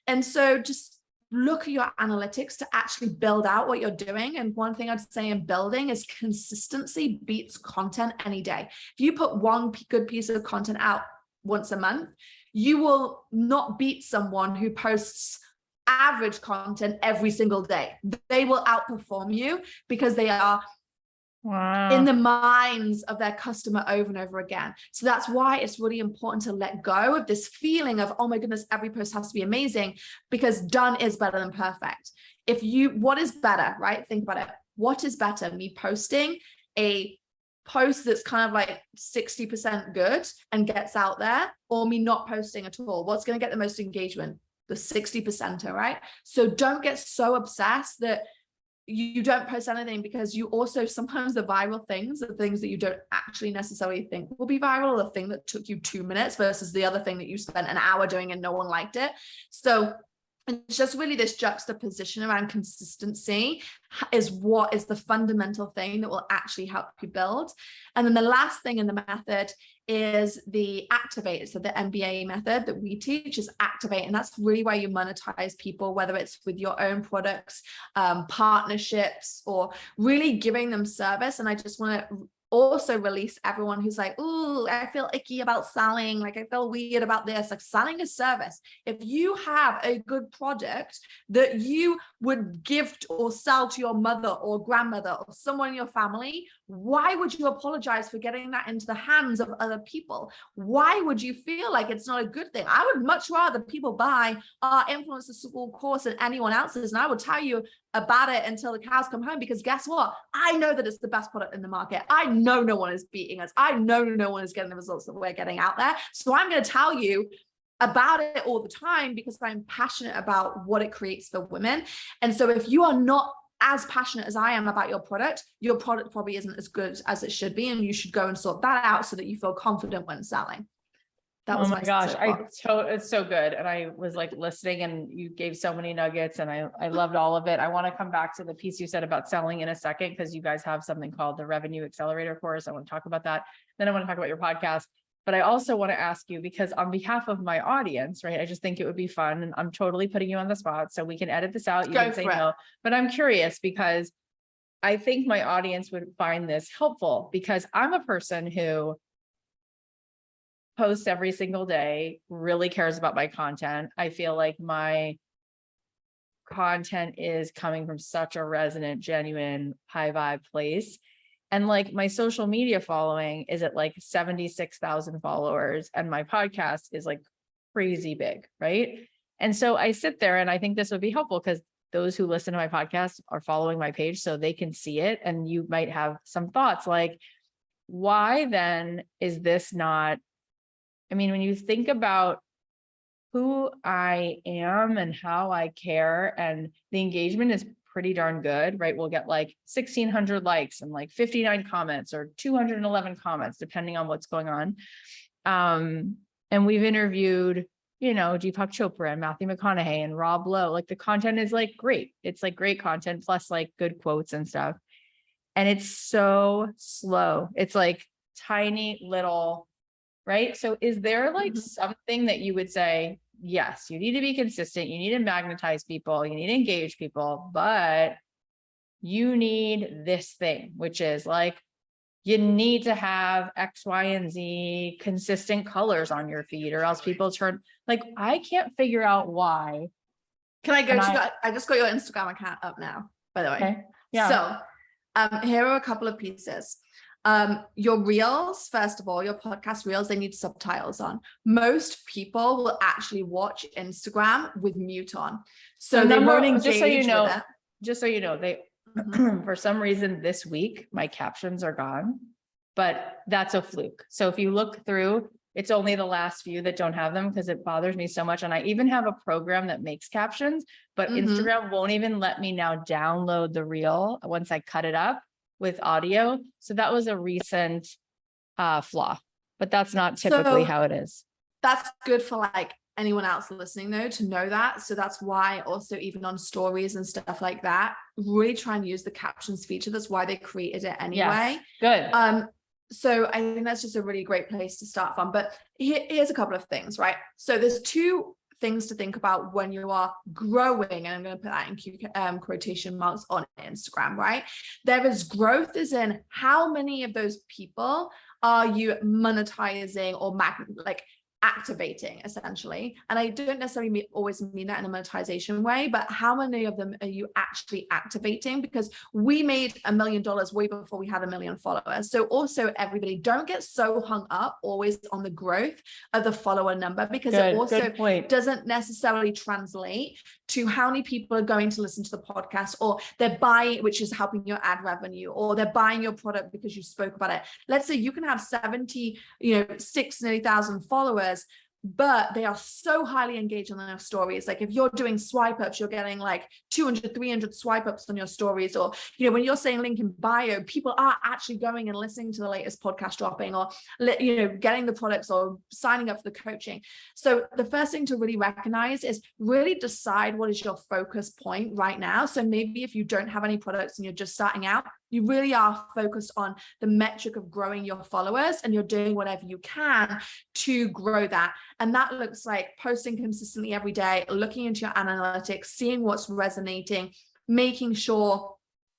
And so just look at your analytics to actually build out what you're doing. And one thing I'd say in building is consistency beats content any day. If you put one good piece of content out once a month, you will not beat someone who posts average content every single day. They will outperform you because they are in the minds of their customer over and over again. So that's why it's really important to let go of this feeling of, oh my goodness, every post has to be amazing, because done is better than perfect. What is better, right? Think about it. What is better? Me posting a post that's kind of like 60% good and gets out there, or me not posting at all? What's going to get the most engagement? The 60%er, right? So don't get so obsessed that you don't post anything, because you also, sometimes the viral things, the things that you don't actually necessarily think will be viral, the thing that took you 2 minutes versus the other thing that you spent an hour doing and no one liked it. So it's just really this juxtaposition around consistency is what is the fundamental thing that will actually help you build. And then the last thing in the method is the Activator. So the MBA method that we teach is Activate. And that's really where you monetize people, whether it's with your own products, partnerships, or really giving them service. And I just want to also release everyone who's like, ooh, I feel icky about selling. Like, I feel weird about this. Like, selling is service. If you have a good product that you would gift or sell to your mother or grandmother or someone in your family, why would you apologize for getting that into the hands of other people? Why would you feel like it's not a good thing? I would much rather people buy our influencer school course than anyone else's. And I would tell you about it until the cows come home, because guess what? I know that it's the best product in the market. I know no one is beating us. I know no one is getting the results that we're getting out there. So I'm going to tell you about it all the time, because I'm passionate about what it creates for women. And so if you are not as passionate as I am about your product probably isn't as good as it should be. And you should go and sort that out so that you feel confident when selling. That was oh my gosh, it's so good. And I was like listening, and you gave so many nuggets, and I loved all of it. I want to come back to the piece you said about selling in a second, because you guys have something called the Revenue Accelerator course. I want to talk about that. Then I want to talk about your podcast. But I also want to ask you, because on behalf of my audience, right, I just think it would be fun, and I'm totally putting you on the spot, so we can edit this out. You can say no, but I'm curious, because I think my audience would find this helpful, because I'm a person who posts every single day, really cares about my content. I feel like my content is coming from such a resonant, genuine, high vibe place. And like, my social media following is at like 76,000 followers, and my podcast is like crazy big, right? And so I sit there, and I think this would be helpful, because those who listen to my podcast are following my page so they can see it. And you might have some thoughts like, why then is this not, I mean, when you think about who I am and how I care, and the engagement is pretty darn good, right? We'll get like 1,600 likes and like 59 comments or 211 comments, depending on what's going on. And we've interviewed, Deepak Chopra and Matthew McConaughey and Rob Lowe. Like, the content is like great. It's like great content plus like good quotes and stuff. And it's so slow. It's like tiny little, right? So is there like something that you would say, yes, you need to be consistent, you need to magnetize people, you need to engage people, but you need this thing, which is like, you need to have X, Y, and Z consistent colors on your feed, or else people turn, like, I can't figure out why. Can I go I just got your Instagram account up now, by the way. Okay. Yeah. So here are a couple of pieces. Your reels, first of all, your podcast reels, they need subtitles on. Most people will actually watch Instagram with mute on. So they won't engage with it. just so you know, they, for some reason this week, my captions are gone, but that's a fluke. So if you look through, it's only the last few that don't have them because it bothers me so much. And I even have a program that makes captions, but Instagram won't even let me now download the reel once I cut it up with audio. So that was a recent flaw, but that's not typically how it is. That's good for like anyone else listening though, to know that. So that's why also even on stories and stuff like that, really try and use the captions feature. That's why they created it anyway. Yes, good. So I think that's just a really great place to start from. But here's a couple of things, right? So there's two things to think about when you are growing, and I'm going to put that in quotation marks on Instagram, right? There is growth as in how many of those people are you monetizing or like activating essentially. And I don't necessarily always mean that in a monetization way, but how many of them are you actually activating? Because we made $1 million way before we had 1 million followers. So also everybody, don't get so hung up always on the growth of the follower number, because it also doesn't necessarily translate to how many people are going to listen to the podcast, or they're buying, which is helping your ad revenue, or they're buying your product because you spoke about it. Let's say you can have 6,000 followers, but they are so highly engaged on their stories. Like if you're doing swipe ups, you're getting like 200, 300 swipe ups on your stories. Or, when you're saying link in bio, people are actually going and listening to the latest podcast dropping, or, getting the products or signing up for the coaching. So the first thing to really recognize is really decide what is your focus point right now. So maybe if you don't have any products and you're just starting out, you really are focused on the metric of growing your followers, and you're doing whatever you can to grow that. And that looks like posting consistently every day, looking into your analytics, seeing what's resonating, making sure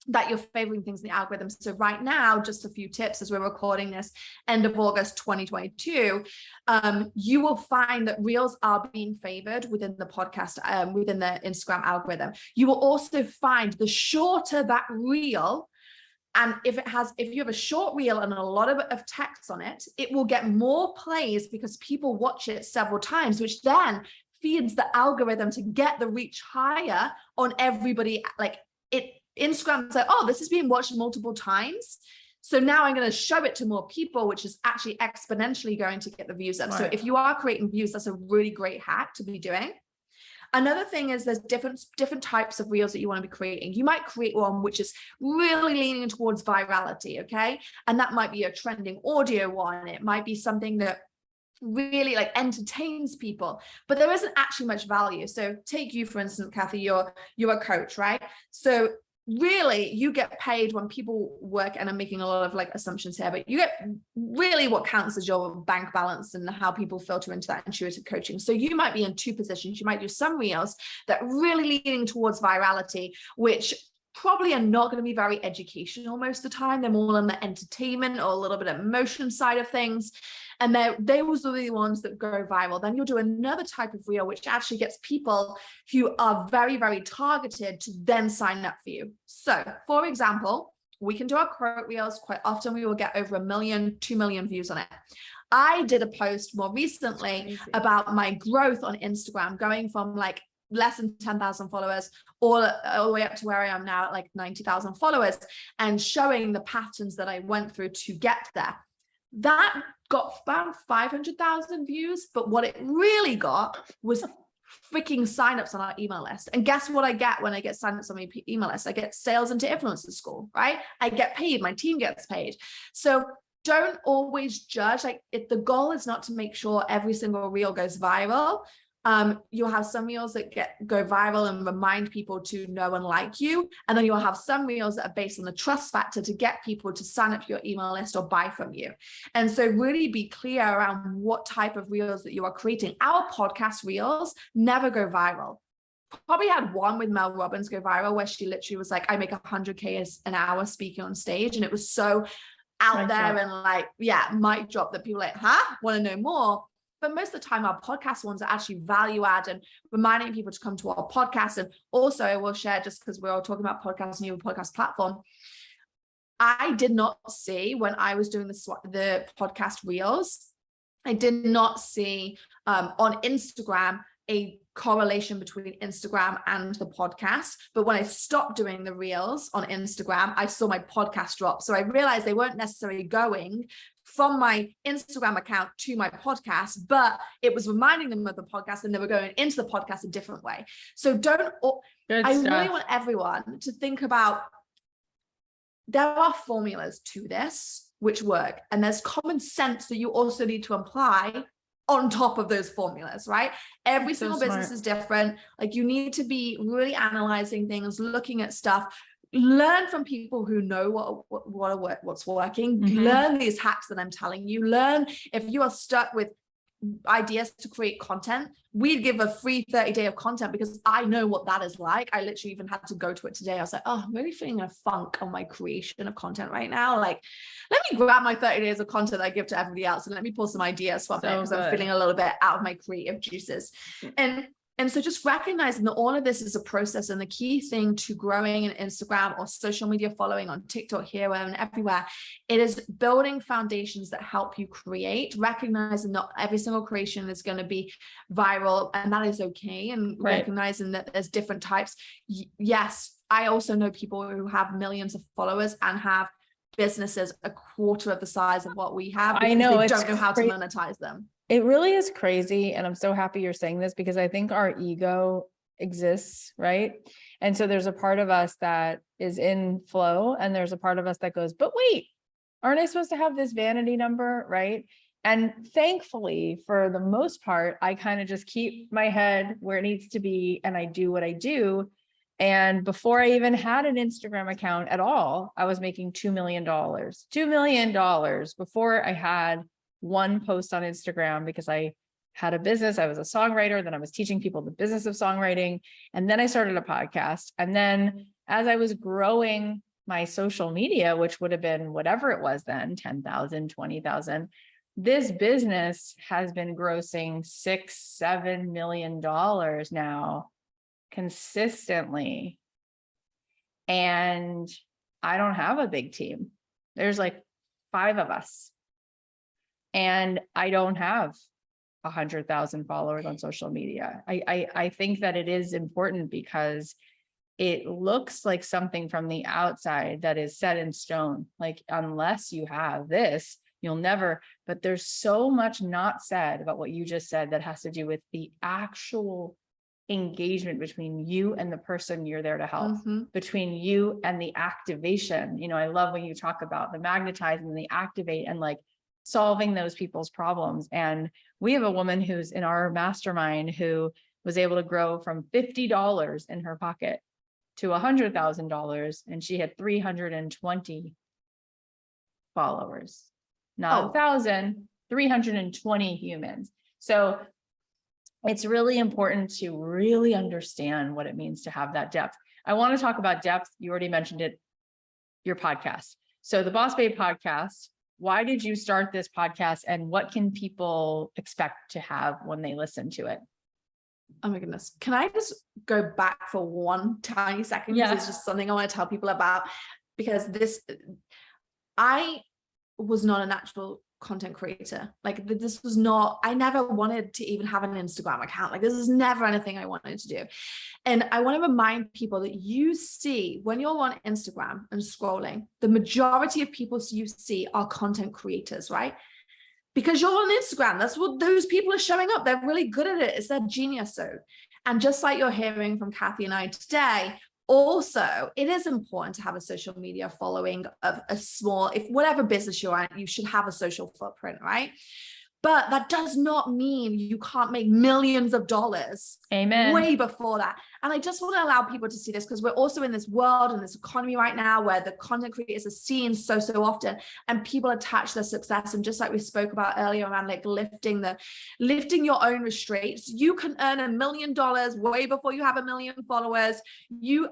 that you're favoring things in the algorithm. So right now, just a few tips as we're recording this end of August 2022, you will find that reels are being favored within the podcast, within the Instagram algorithm. You will also find the shorter that reel, and if you have a short reel and a lot of text on it, it will get more plays because people watch it several times, which then feeds the algorithm to get the reach higher on everybody. Like Instagram's like, oh, this is being watched multiple times, so now I'm going to show it to more people, which is actually exponentially going to get the views up. Right. So if you are creating views, that's a really great hack to be doing. Another thing is there's different types of reels that you want to be creating. You might create one which is really leaning towards virality, okay? And that might be a trending audio one. It might be something that really like entertains people, but there isn't actually much value. So take you, for instance, Cathy, you're a coach, right? So really you get paid when people work, and I'm making a lot of like assumptions here, but you get really what counts as your bank balance and how people filter into that intuitive coaching. So you might be in two positions. You might do some reels that really leaning towards virality, which probably are not going to be very educational most of the time. They're more on the entertainment or a little bit of emotion side of things. And those are the ones that go viral. Then you'll do another type of reel, which actually gets people who are very, very targeted to then sign up for you. So for example, we can do our quote reels. Quite often we will get over 1 million, 2 million views on it. I did a post more recently about my growth on Instagram, going from like less than 10,000 followers all the way up to where I am now at like 90,000 followers, and showing the patterns that I went through to get there. That got about 500,000 views, but what it really got was freaking signups on our email list. And guess what I get when I get signups on my email list? I get sales into influencer school, right? I get paid, my team gets paid. So don't always judge. Like if the goal is not to make sure every single reel goes viral, you'll have some reels that go viral and remind people to know and like you. And then you'll have some reels that are based on the trust factor to get people to sign up to your email list or buy from you. And so really be clear around what type of reels that you are creating. Our podcast reels never go viral. Probably had one with Mel Robbins go viral where she literally was like, I make 100K an hour speaking on stage. And it was so out there and like, yeah, mic drop that people are like, want to know more. But most of the time, our podcast ones are actually value add and reminding people to come to our podcast. And also I will share, just because we're all talking about podcasts and your podcast platform, I did not see when I was doing the podcast reels, I did not see on Instagram a correlation between Instagram and the podcast. But when I stopped doing the reels on Instagram, I saw my podcast drop. So I realized they weren't necessarily going from my Instagram account to my podcast, but it was reminding them of the podcast, and they were going into the podcast a different way. So I really want everyone to think about, there are formulas to this which work, and there's common sense that you also need to apply on top of those formulas, right? Every single business is different. Like, you need to be really analyzing things, looking at stuff, learn from people who know what's working, learn these hacks that I'm telling you, learn if you are stuck with ideas to create content. We'd give a free 30-day of content because I know what that is like. I literally even had to go to it today. I was like, oh, I'm really feeling a funk on my creation of content right now. Like, let me grab my 30 days of content I give to everybody else and let me pull some ideas from it, because I'm feeling a little bit out of my creative juices. And so just recognizing that all of this is a process, and the key thing to growing an Instagram or social media following on TikTok, here and everywhere, it is building foundations that help you create, recognizing that every single creation is going to be viral, and that is okay. And recognizing that there's different types. Yes, I also know people who have millions of followers and have businesses a quarter of the size of what we have. I know they don't know how to monetize them. It really is crazy. And I'm so happy you're saying this, because I think our ego exists, right? And so there's a part of us that is in flow, and there's a part of us that goes, but wait, aren't I supposed to have this vanity number, right? And thankfully, for the most part, I kind of just keep my head where it needs to be, and I do what I do. And before I even had an Instagram account at all, I was making $2 million before I had one post on Instagram, because I had a business. I was a songwriter. Then I was teaching people the business of songwriting. And then I started a podcast. And then as I was growing my social media, which would have been whatever it was then, 10,000, 20,000, this business has been grossing $6-7 million now consistently. And I don't have a big team. There's like 5 of us. And I don't have 100,000 followers on social media. I think that it is important, because it looks like something from the outside that is set in stone. Like, unless you have this, you'll never, but there's so much not said about what you just said that has to do with the actual engagement between you and the person you're there to help, between you and the activation. You know, I love when you talk about the magnetize and the activate, and like solving those people's problems. And we have a woman who's in our mastermind who was able to grow from $50 in her pocket to $100,000, and she had 320 followers, not 1,000, 320 humans. So it's really important to really understand what it means to have that depth. I want to talk about depth. You already mentioned it, your podcast. So the BossBabe podcast, why did you start this podcast, and what can people expect to have when they listen to it? Oh my goodness. Can I just go back for one tiny second? Because it's just something I want to tell people about, because I was not a natural content creator. Like, this was not, I never wanted to even have an Instagram account. Like, this is never anything I wanted to do. And I want to remind people that you see, when you're on Instagram and scrolling, the majority of people you see are content creators, right? Because you're on Instagram, that's what those people are showing up. They're really good at it. It's their genius zone. And just like you're hearing from Cathy and I today, also, it is important to have a social media following of a small, if whatever business you're at, you should have a social footprint, right? But that does not mean you can't make millions of dollars. Amen. Way before that. And I just want to allow people to see this, because we're also in this world and this economy right now where the content creators are seen so often, and people attach their success. And just like we spoke about earlier around like lifting your own restraints, you can earn $1 million way before you have 1 million followers.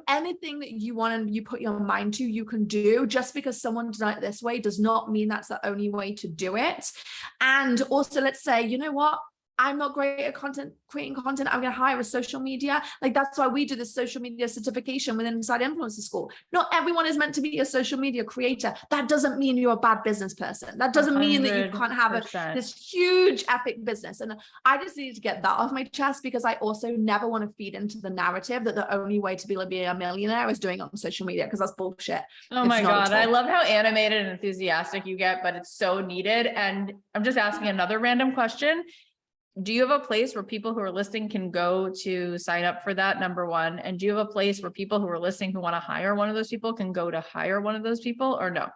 Anything that you want and you put your mind to, you can do. Just because someone done it this way does not mean that's the only way to do it. And also, let's say, you know what? I'm not great at creating content. I'm going to hire a social media. Like, that's why we do this social media certification within Inside Influencer School. Not everyone is meant to be a social media creator. That doesn't mean you're a bad business person. That doesn't mean that you can't have this huge epic business. And I just need to get that off my chest, because I also never want to feed into the narrative that the only way to be a millionaire is doing it on social media, because that's bullshit. Oh my God. I love how animated and enthusiastic you get, but it's so needed. And I'm just asking another random question. Do you have a place where people who are listening can go to sign up for that, number one? And do you have a place where people who are listening who want to hire one of those people can go to hire one of those people, or no?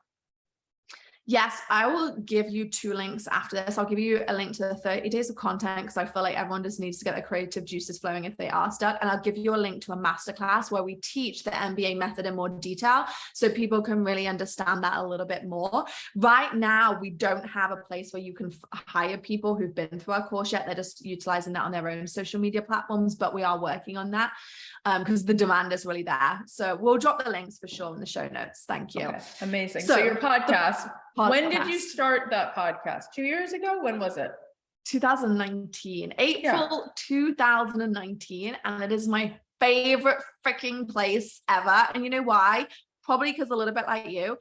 Yes, I will give you 2 links after this. I'll give you a link to the 30 days of content, because I feel like everyone just needs to get their creative juices flowing if they are stuck. And I'll give you a link to a masterclass where we teach the MBA method in more detail, so people can really understand that a little bit more. Right now, we don't have a place where you can hire people who've been through our course yet. They're just utilizing that on their own social media platforms, but we are working on that because the demand is really there. So we'll drop the links for sure in the show notes. Thank you. Okay, amazing. So your podcast. When did you start that podcast? 2 years ago? When was it? 2019, April 2019. And it is my favorite freaking place ever. And you know why? Probably because a little bit like you,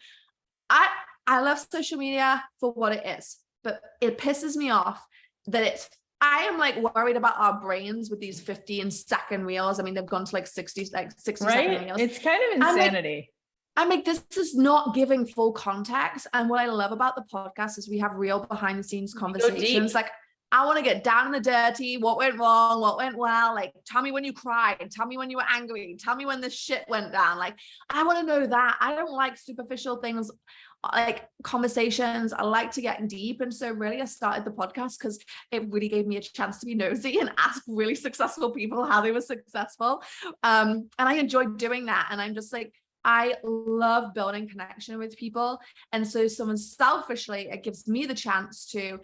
I love social media for what it is, but it pisses me off that I am like worried about our brains with these 15-second reels. I mean, they've gone to like 60 right? second reels. It's kind of insanity. I'm like, this is not giving full context. And what I love about the podcast is we have real behind the scenes conversations. Like, I want to get down in the dirty, what went wrong, what went well. Like, tell me when you cried, tell me when you were angry, tell me when this shit went down. Like, I want to know that. I don't like superficial things, like conversations. I like to get deep. And so really I started the podcast because it really gave me a chance to be nosy and ask really successful people how they were successful. And I enjoyed doing that. And I'm just like, I love building connection with people. And so selfishly, it gives me the chance to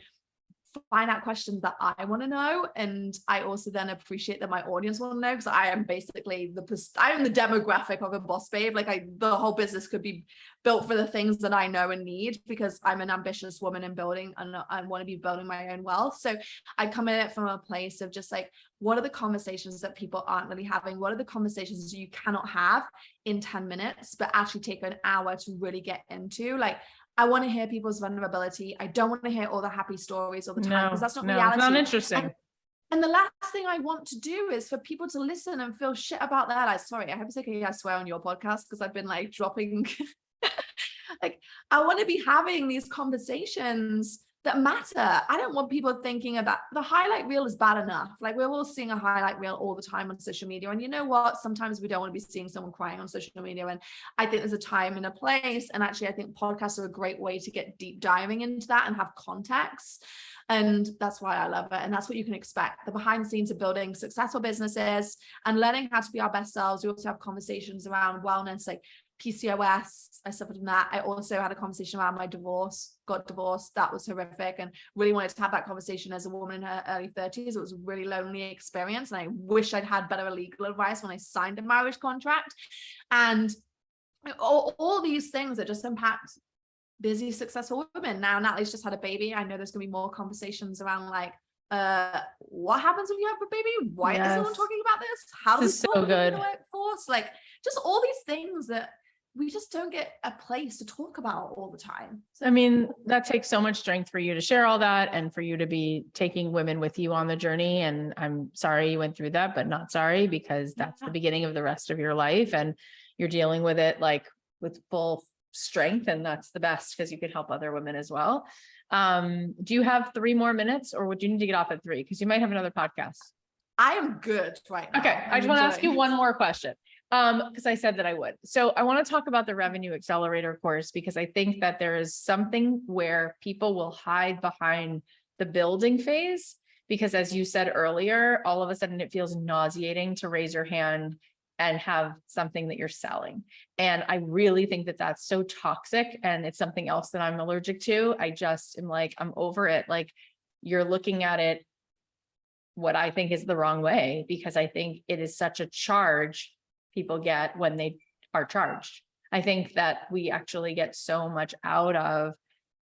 find out questions that I want to know. And I also then appreciate that my audience will know, because I am basically I am the demographic of a boss babe. Like the whole business could be built for the things that I know and need, because I'm an ambitious woman in building, and I want to be building my own wealth. So I come at it from a place of just like, what are the conversations that people aren't really having? What are the conversations you cannot have in 10 minutes, but actually take an hour to really get into? Like, I want to hear people's vulnerability. I don't want to hear all the happy stories all the time, because that's not reality. It's not interesting. And the last thing I want to do is for people to listen and feel shit about that. I hope it's okay I swear on your podcast, because I've been like dropping like, I want to be having these conversations that matter. I don't want people thinking about the highlight reel is bad enough. Like, we're all seeing a highlight reel all the time on social media. And you know what? Sometimes we don't want to be seeing someone crying on social media. And I think there's a time and a place. And actually, I think podcasts are a great way to get deep diving into that and have context. And that's why I love it. And that's what you can expect. The behind the scenes of building successful businesses and learning how to be our best selves. We also have conversations around wellness, like PCOS. I suffered from that. I also had a conversation around my divorce, got divorced. That was horrific, and really wanted to have that conversation as a woman in her early 30s. It was a really lonely experience. And I wish I'd had better legal advice when I signed a marriage contract. And all these things that just impact busy, successful women. Now Natalie's just had a baby. I know there's going to be more conversations around like, what happens when you have a baby? Why is no one talking about this? How does this so good workforce? Like, just all these things that we just don't get a place to talk about all the time. So, I mean, that takes so much strength for you to share all that, and for you to be taking women with you on the journey. And I'm sorry you went through that, but not sorry, because that's the beginning of the rest of your life, and you're dealing with it like with full strength. And that's the best, because you could help other women as well. Do you have 3 more minutes, or would you need to get off at 3? Because you might have another podcast. I am good right now. Okay. I just want to ask you one more question. Because I said that I would. So I want to talk about the Revenue Accelerator course, because I think that there is something where people will hide behind the building phase, because as you said earlier, all of a sudden it feels nauseating to raise your hand and have something that you're selling. And I really think that that's so toxic, and it's something else that I'm allergic to. I just am like, I'm over it. Like, you're looking at it what I think is the wrong way, because I think it is such a charge people get when they are charged. I think that we actually get so much out of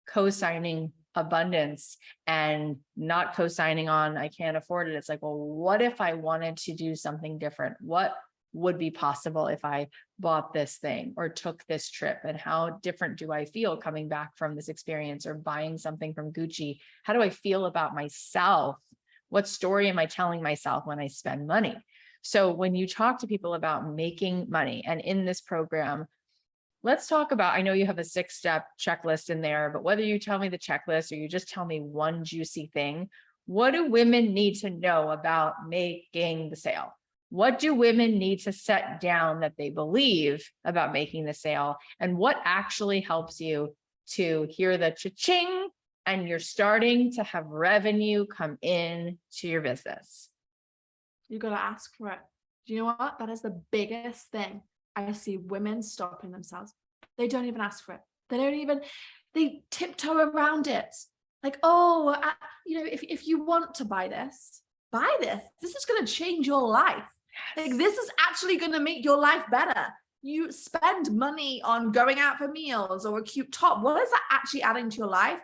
co-signing abundance and not co-signing on, I can't afford it. It's like, well, what if I wanted to do something different? What would be possible if I bought this thing or took this trip? And how different do I feel coming back from this experience or buying something from Gucci? How do I feel about myself? What story am I telling myself when I spend money? So when you talk to people about making money, and in this program, let's talk about, I know you have a 6-step checklist in there, but whether you tell me the checklist or you just tell me one juicy thing, what do women need to know about making the sale? What do women need to set down that they believe about making the sale? And what actually helps you to hear the cha-ching and you're starting to have revenue come in to your business? You got to ask for it. Do you know what? That is the biggest thing I see women stopping themselves. They don't even ask for it. They tiptoe around it. Like, oh, if you want to buy this. This is going to change your life. Like, this is actually going to make your life better. You spend money on going out for meals or a cute top. What is that actually adding to your life?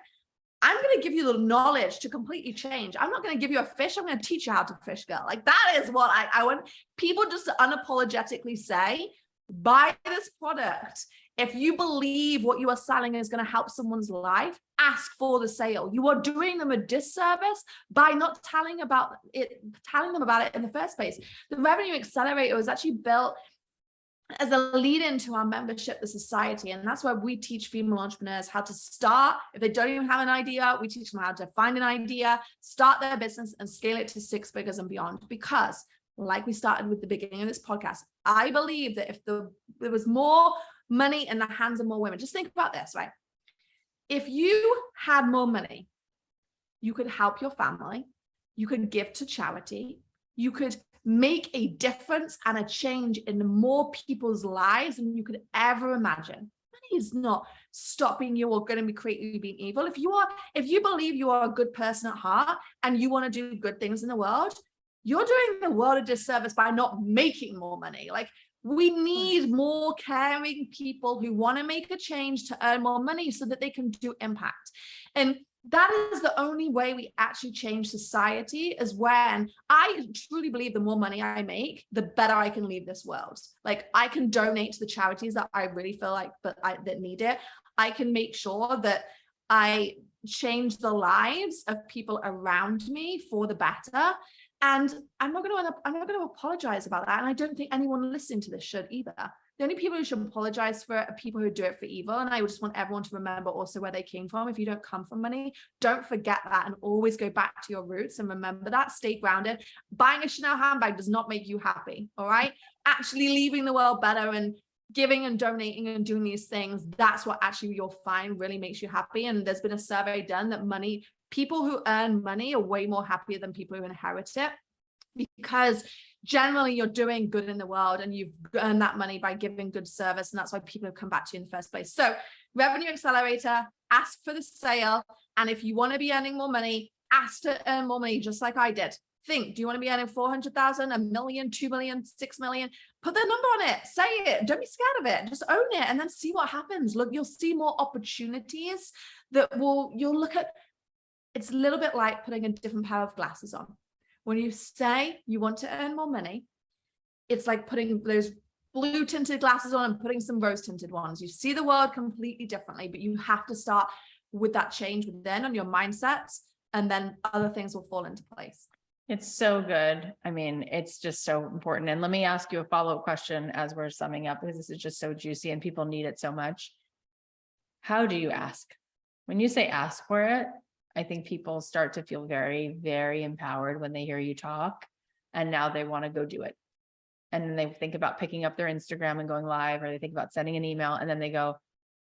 I'm going to give you the knowledge to completely change. I'm not going to give you a fish. I'm going to teach you how to fish, girl. Like, that is what I want people just to unapologetically say, buy this product. If you believe what you are selling is going to help someone's life, ask for the sale. You are doing them a disservice by not telling them about it in the first place. The Revenue Accelerator was actually built as a lead into our membership, the society. And that's where we teach female entrepreneurs how to start. If they don't even have an idea, we teach them how to find an idea, start their business and scale it to 6 figures and beyond. Because like we started with the beginning of this podcast, I believe that if there was more money in the hands of more women, just think about this, right? If you had more money, you could help your family, you could give to charity, you could make a difference and a change in more people's lives than you could ever imagine. Money is not stopping you or going to create you being evil. If you believe you are a good person at heart and you want to do good things in the world, you're doing the world a disservice by not making more money. Like, we need more caring people who want to make a change to earn more money so that they can do impact. And that is the only way we actually change society, is when I truly believe the more money I make, the better I can leave this world. Like, I can donate to the charities that I really feel like that need it. I can make sure that I change the lives of people around me for the better. And I'm not going to apologize about that. And I don't think anyone listening to this should either. The only people who should apologize for it are people who do it for evil. And I just want everyone to remember also where they came from. If you don't come from money, don't forget that and always go back to your roots and remember that. Stay grounded. Buying a Chanel handbag does not make you happy. All right. Actually leaving the world better and giving and donating and doing these things, that's what actually you'll find really makes you happy. And there's been a survey done that people who earn money are way more happier than people who inherit it, because generally you're doing good in the world and you've earned that money by giving good service. And that's why people have come back to you in the first place. So Revenue Accelerator, ask for the sale. And if you want to be earning more money, ask to earn more money, just like I did. Think, do you want to be earning 400,000, $1 million, 2 million, 6 million? Put the number on it, say it, don't be scared of it, just own it and then see what happens. Look, you'll see more opportunities you'll look at. It's a little bit like putting a different pair of glasses on. When you say you want to earn more money, it's like putting those blue tinted glasses on and putting some rose tinted ones. You see the world completely differently, but you have to start with that change within on your mindset, and then other things will fall into place. It's so good. I mean, it's just so important. And let me ask you a follow-up question as we're summing up, because this is just so juicy and people need it so much. How do you ask? When you say ask for it, I think people start to feel very, very empowered when they hear you talk, and now they want to go do it. And then they think about picking up their Instagram and going live, or they think about sending an email, and then they go,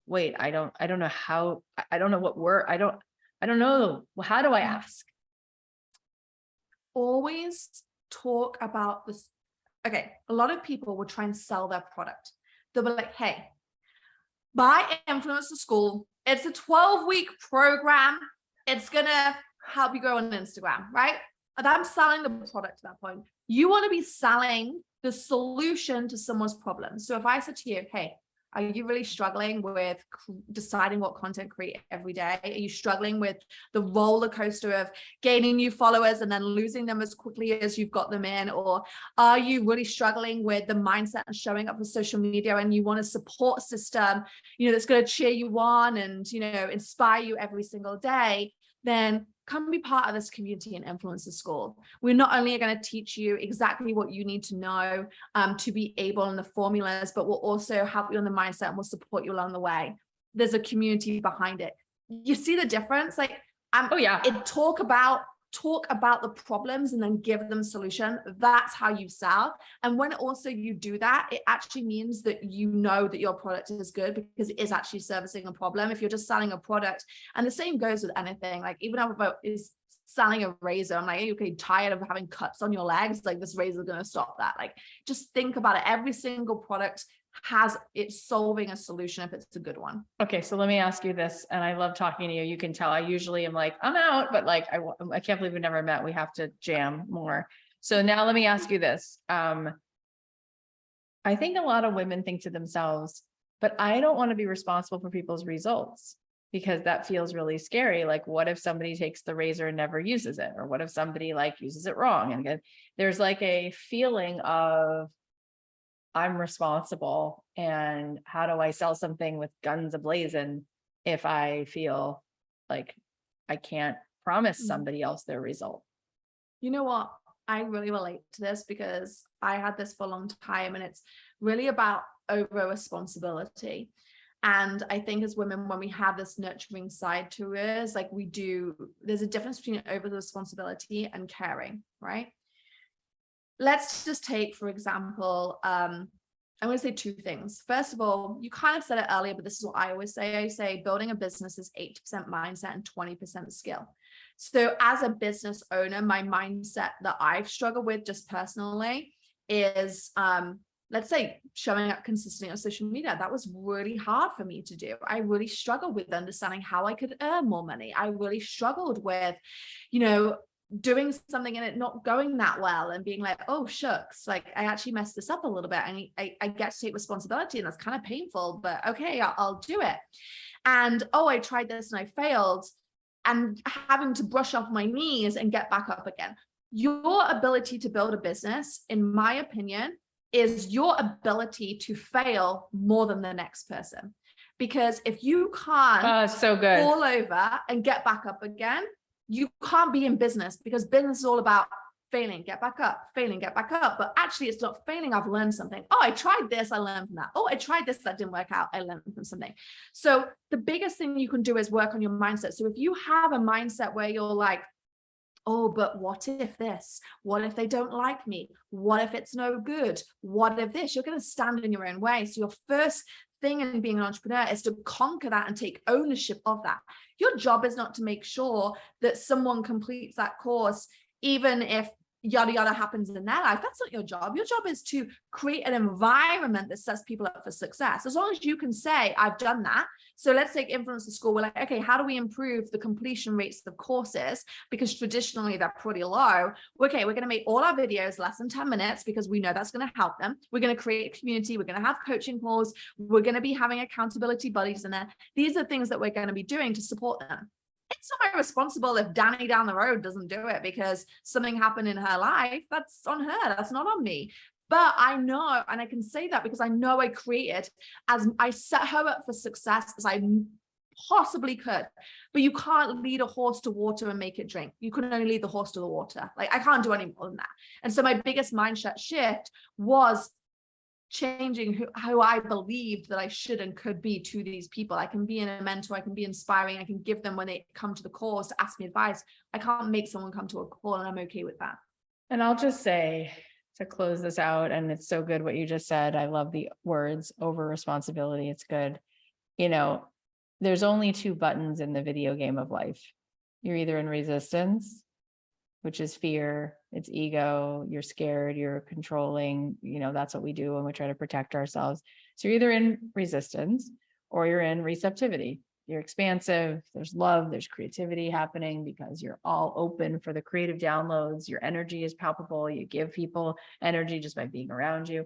wait, I don't know how, I don't know what word, I don't know. Well, how do I ask? Always talk about this. Okay. A lot of people will try and sell their product. They'll be like, hey, buy Influencer School. It's a 12-week program. It's going to help you grow on Instagram, right? And I'm selling the product at that point. You want to be selling the solution to someone's problem. So if I said to you, hey, Are you really struggling with deciding what content to create every day? Are you struggling with the roller coaster of gaining new followers and then losing them as quickly as you've got them in? Or are you really struggling with the mindset and showing up for social media, and you want a support system, that's going to cheer you on and, inspire you every single day? Then come be part of this community and influencer school. We're not only going to teach you exactly what you need to know to be able in the formulas, but we'll also help you on the mindset and we'll support you along the way. There's a community behind it. You see the difference? Talk about the problems and then give them solution. That's how you sell. And when also you do that, it actually means that you know that your product is good because it is actually servicing a problem. If you're just selling a product, and the same goes with anything, like even if I is selling a razor, I'm like, okay, tired of having cuts on your legs, like this razor is going to stop that. Like, just think about it. Every single product it's solving a solution if it's a good one. Okay. So let me ask you this, and I love talking to you. You can tell I usually am like, I'm out, but like, I can't believe we never met. We have to jam more. So now let me ask you this. I think a lot of women think to themselves, but I don't want to be responsible for people's results because that feels really scary. Like, what if somebody takes the razor and never uses it? Or what if somebody like uses it wrong? And again, there's like a feeling of, I'm responsible, and how do I sell something with guns ablazing if I feel like I can't promise somebody else their result? You know what? I really relate to this because I had this for a long time, and it's really about over responsibility. And I think as women, when we have this nurturing side to us, like there's a difference between over the responsibility and caring, right? Let's just take, for example, I'm going to say two things. First of all, you kind of said it earlier, but this is what I always say. I say building a business is 80% mindset and 20% skill. So as a business owner, my mindset that I've struggled with just personally is, let's say, showing up consistently on social media. That was really hard for me to do. I really struggled with understanding how I could earn more money. I really struggled with, doing something and it not going that well and being like, oh shucks, like I actually messed this up a little bit, and I get to take responsibility, and that's kind of painful, but okay, I'll do it. And I tried this and I failed, and having to brush off my knees and get back up again. Your ability to build a business, in my opinion, is your ability to fail more than the next person. Because if you can't fall over and get back up again, you can't be in business, because business is all about failing, get back up, failing, get back up. But actually it's not failing. I've learned something. Oh, I tried this, I learned from that. Oh, I tried this, that didn't work out, I learned from something. So the biggest thing you can do is work on your mindset. So if you have a mindset where you're like, oh, but what if this? What if they don't like me? What if it's no good? What if this? You're going to stand in your own way. So your first thing in being an entrepreneur is to conquer that and take ownership of that. Your job is not to make sure that someone completes that course, even if yada yada happens in their life. That's not your job. Your job is to create an environment that sets people up for success. As long as you can say, I've done that. So let's take influencer school. We're like, okay, how do we improve the completion rates of courses? Because traditionally they're pretty low. Okay, we're going to make all our videos less than 10 minutes because we know that's going to help them. We're going to create a community. We're going to have coaching calls. We're going to be having accountability buddies in there. These are things that we're going to be doing to support them. It's not my responsible if Danny down the road doesn't do it because something happened in her life. That's on her. That's not on me. But I know, and I can say that because I know I created, as I set her up for success as I possibly could. But you can't lead a horse to water and make it drink. You can only lead the horse to the water. Like, I can't do any more than that. And so my biggest mindset shift was changing who I believed that I should and could be to these people. I can be a mentor, I can be inspiring, I can give them when they come to the course to ask me advice. I can't make someone come to a call, and I'm okay with that. And I'll just say, to close this out, and it's so good what you just said. I love the words over responsibility. It's good. There's only two buttons in the video game of life. You're either in resistance, which is fear, it's ego, you're scared, you're controlling, that's what we do when we try to protect ourselves. So you're either in resistance or you're in receptivity. You're expansive, there's love, there's creativity happening because you're all open for the creative downloads. Your energy is palpable. You give people energy just by being around you.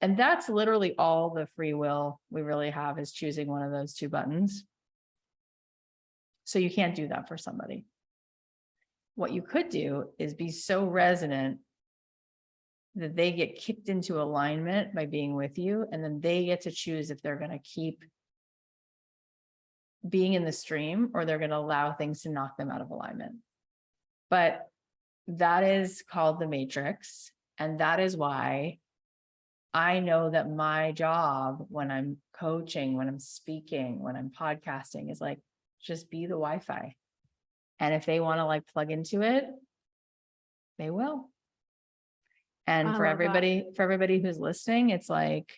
And that's literally all the free will we really have, is choosing one of those two buttons. So you can't do that for somebody. What you could do is be so resonant that they get kicked into alignment by being with you, and then they get to choose if they're going to keep being in the stream or they're going to allow things to knock them out of alignment. But that is called the matrix. And that is why I know that my job when I'm coaching, when I'm speaking, when I'm podcasting is like, just be the Wi-Fi. And if they want to like plug into it, they will. And for everybody who's listening, it's like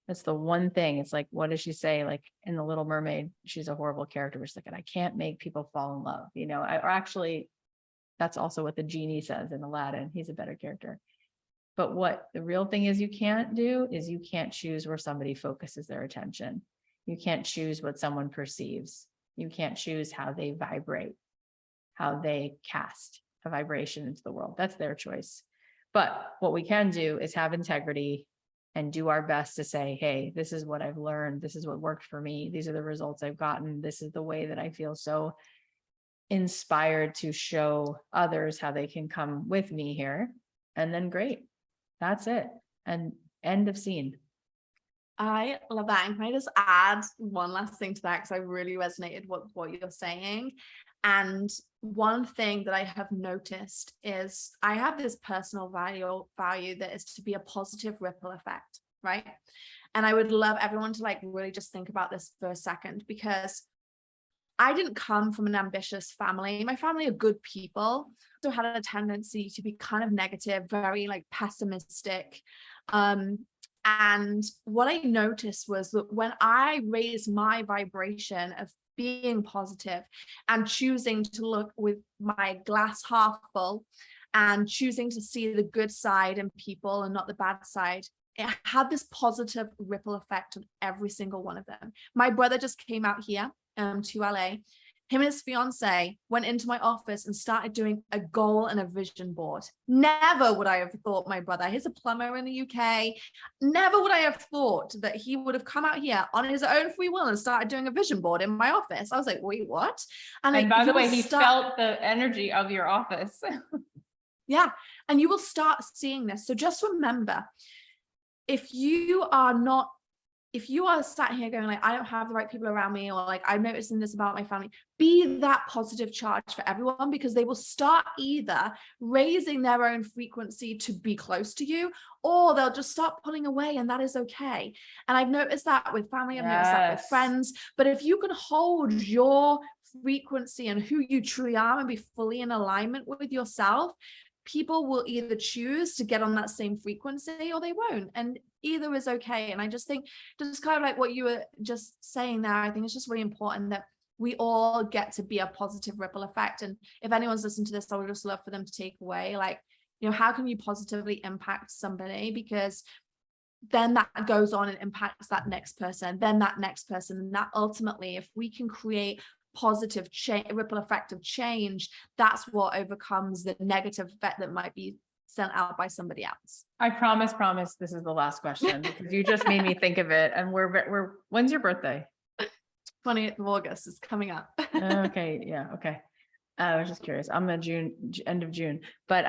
that's the one thing. It's like, what does she say? Like in The Little Mermaid, she's a horrible character. She's like, and I can't make people fall in love, or actually that's also what the genie says in Aladdin. He's a better character. But what the real thing is you can't do is you can't choose where somebody focuses their attention. You can't choose what someone perceives. You can't choose how they vibrate, how they cast a vibration into the world. That's their choice. But what we can do is have integrity and do our best to say, hey, this is what I've learned. This is what worked for me. These are the results I've gotten. This is the way that I feel so inspired to show others how they can come with me here. And then great. That's it. And end of scene. I love that. And can I just add one last thing to that? Because I really resonated with what you're saying. And one thing that I have noticed is I have this personal value that is to be a positive ripple effect, right? And I would love everyone to like really just think about this for a second, because I didn't come from an ambitious family. My family are good people. So had a tendency to be kind of negative, very like pessimistic. And what I noticed was that when I raised my vibration of being positive and choosing to look with my glass half full and choosing to see the good side in people and not the bad side, it had this positive ripple effect on every single one of them. My brother just came out here to LA. Him and his fiance went into my office and started doing a goal and a vision board. Never would I have thought my brother, he's a plumber in the UK. Never would I have thought that he would have come out here on his own free will and started doing a vision board in my office. I was like, wait, what? And by the way, he felt the energy of your office. Yeah. And you will start seeing this. So just remember, if you are sat here going like, I don't have the right people around me, or like, I'm noticing this about my family, be that positive charge for everyone, because they will start either raising their own frequency to be close to you, or they'll just start pulling away, and that is okay. And I've noticed that with family, I've noticed that with friends. But if you can hold your frequency and who you truly are and be fully in alignment with yourself, people will either choose to get on that same frequency or they won't. And either is okay. And I just think, just kind of like what you were just saying there, I think it's just really important that we all get to be a positive ripple effect. And if anyone's listening to this, I would just love for them to take away, like, how can you positively impact somebody? Because then that goes on and impacts that next person, then that next person. And that ultimately, if we can create positive ripple effect of change, that's what overcomes the negative effect that might be sent out by somebody else. I promise this is the last question, because you just made me think of it. And we're when's your birthday? 20th of August is coming up. Okay. Yeah. Okay. I was just curious. I'm a end of June, but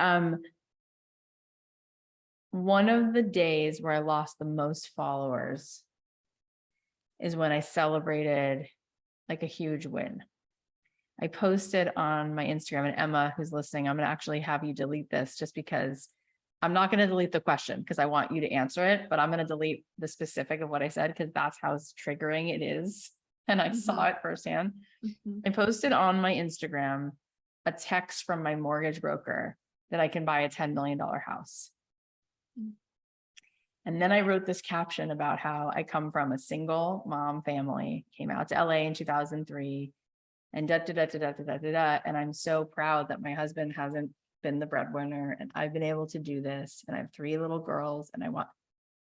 one of the days where I lost the most followers is when I celebrated like a huge win. I posted on my Instagram, and Emma, who's listening, I'm going to actually have you delete this, just because I'm not going to delete the question because I want you to answer it, but I'm going to delete the specific of what I said, because that's how triggering it is. And I saw it firsthand. I posted on my Instagram a text from my mortgage broker that I can buy a $10 million house. And then I wrote this caption about how I come from a single mom family, came out to LA in 2003, and and I'm so proud that my husband hasn't been the breadwinner, and I've been able to do this, and I have 3 little girls, and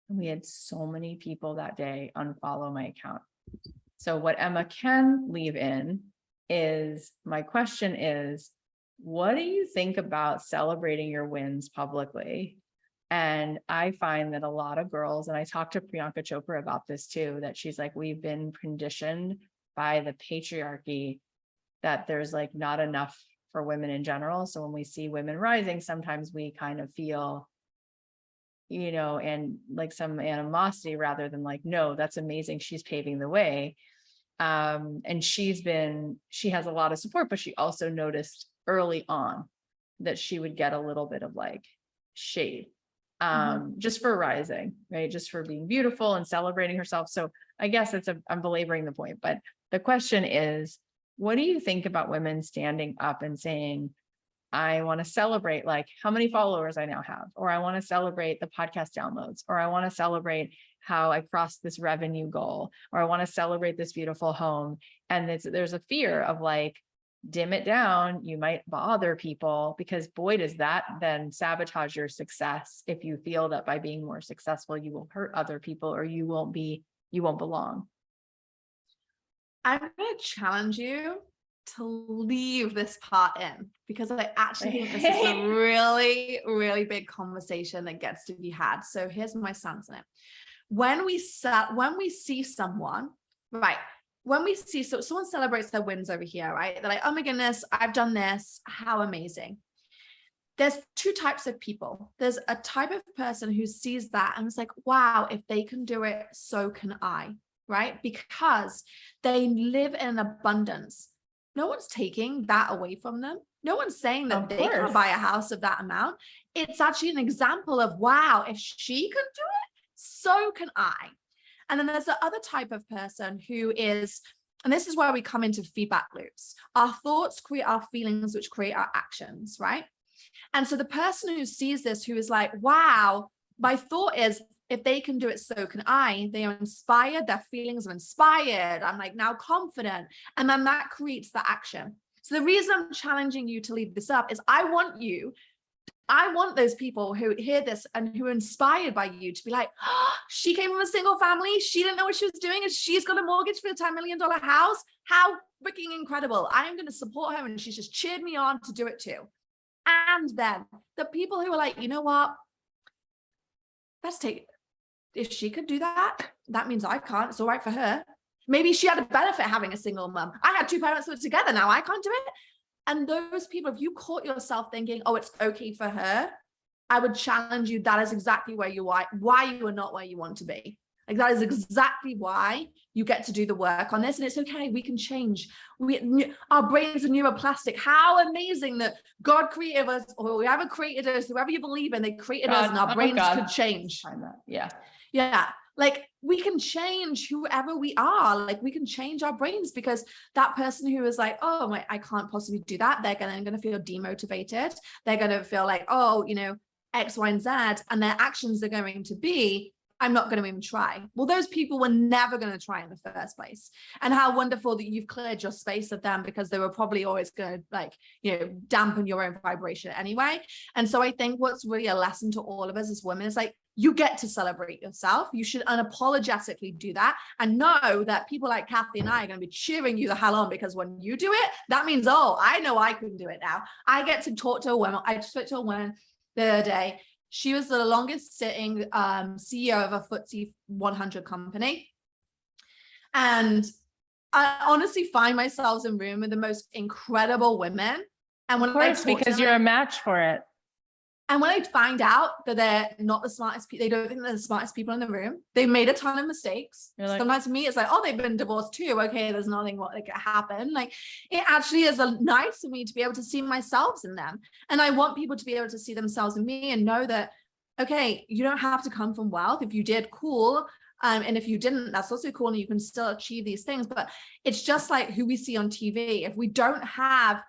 we had so many people that day unfollow my account. So what Emma can leave in is, my question is, what do you think about celebrating your wins publicly? And I find that a lot of girls, and I talked to Priyanka Chopra about this too, that she's like, we've been conditioned by the patriarchy that there's like not enough for women in general. So when we see women rising, sometimes we kind of feel, and like some animosity rather than like, no, that's amazing. She's paving the way. And she has a lot of support, but she also noticed early on that she would get a little bit of like shade, just for rising, right? Just for being beautiful and celebrating herself. So I guess I'm belaboring the point, but the question is, what do you think about women standing up and saying, I want to celebrate like how many followers I now have, or I want to celebrate the podcast downloads, or I want to celebrate how I crossed this revenue goal, or I want to celebrate this beautiful home. And there's a fear of like, dim it down. You might bother people, because boy, does that then sabotage your success. If you feel that by being more successful, you will hurt other people, or you won't belong. I'm going to challenge you to leave this part in, because I actually think this is a really, really big conversation that gets to be had. So here's my stance on it. When we see someone, right? So someone celebrates their wins over here, right? They're like, oh my goodness, I've done this. How amazing. There's two types of people. There's a type of person who sees that and it's like, wow, if they can do it, so can I, right? Because they live in abundance. No one's taking that away from them. No one's saying that they can buy a house of that amount. It's actually an example of, wow, if she can do it, so can I. And then there's the other type of person who is, and this is where we come into feedback loops. Our thoughts create our feelings, which create our actions, right? And so the person who sees this, who is like, wow, my thought is, if they can do it, so can I. They are inspired. Their feelings are inspired. I'm like now confident. And then that creates the action. So the reason I'm challenging you to leave this up is I want those people who hear this and who are inspired by you to be like, oh, she came from a single family. She didn't know what she was doing. And she's got a mortgage for a $10 million house. How freaking incredible. I am going to support her. And she's just cheered me on to do it too. And then the people who are like, you know what? If she could do that, that means I can't. It's all right for her. Maybe she had a benefit having a single mom. I had two parents who were together. Now I can't do it. And those people, if you caught yourself thinking, oh, it's okay for her, I would challenge you. That is exactly why you are not where you want to be. Like that is exactly why you get to do the work on this. And it's okay. We can change. Our brains are neuroplastic. How amazing that God created us, or whoever created us, whoever you believe in, they created us and our brains could change. Yeah. Yeah. Like we can change whoever we are. Like we can change our brains, because that person who is like, oh, I can't possibly do that. They're going to feel demotivated. They're going to feel like, oh, X, Y, and Z. And their actions are going to be, I'm not going to even try. Well, those people were never going to try in the first place. And how wonderful that you've cleared your space of them, because they were probably always going to dampen your own vibration anyway. And so I think what's really a lesson to all of us as women is like, you get to celebrate yourself. You should unapologetically do that, and know that people like Cathy and I are going to be cheering you the hell on, because when you do it, that means, oh, I know I can do it now. I get to talk to a woman. I spoke to a woman the other day. She was the longest sitting CEO of a FTSE 100 company. And I honestly find myself in a room with the most incredible women. And when because you're a match for it. And when I find out that they're not the smartest people, they don't think they're the smartest people in the room. They made a ton of mistakes. Like, sometimes to me, it's like, oh, they've been divorced too. Okay, there's nothing what could happen. Like it actually is nice for me to be able to see myself in them. And I want people to be able to see themselves in me and know that, okay, you don't have to come from wealth. If you did, cool. And if you didn't, that's also cool. And you can still achieve these things. But it's just like who we see on TV. If we don't have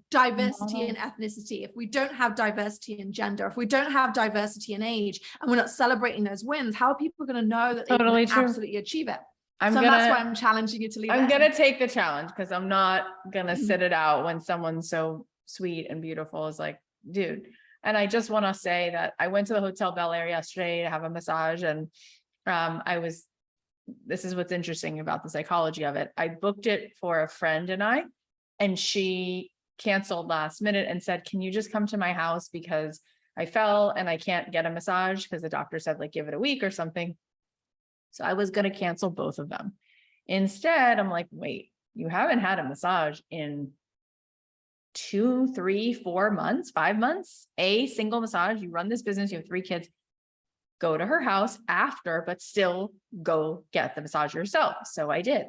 diversity in ethnicity, if we don't have diversity in gender, if we don't have diversity in age, and we're not celebrating those wins, how are people going to know that they can absolutely achieve it? That's why I'm challenging you to leave. I'm going to take the challenge, because I'm not going to sit it out when someone so sweet and beautiful is like, dude. And I just want to say that I went to the Hotel Bel Air yesterday to have a massage, and this is what's interesting about the psychology of it. I booked it for a friend and she canceled last minute and said, can you just come to my house? Because I fell and I can't get a massage because the doctor said like, give it a week or something. So I was going to cancel both of them. Instead, I'm like, wait, you haven't had a massage in 2, 3, 4 months, 5 months, a single massage. You run this business, you have 3 kids, go to her house after, but still go get the massage yourself. So I did.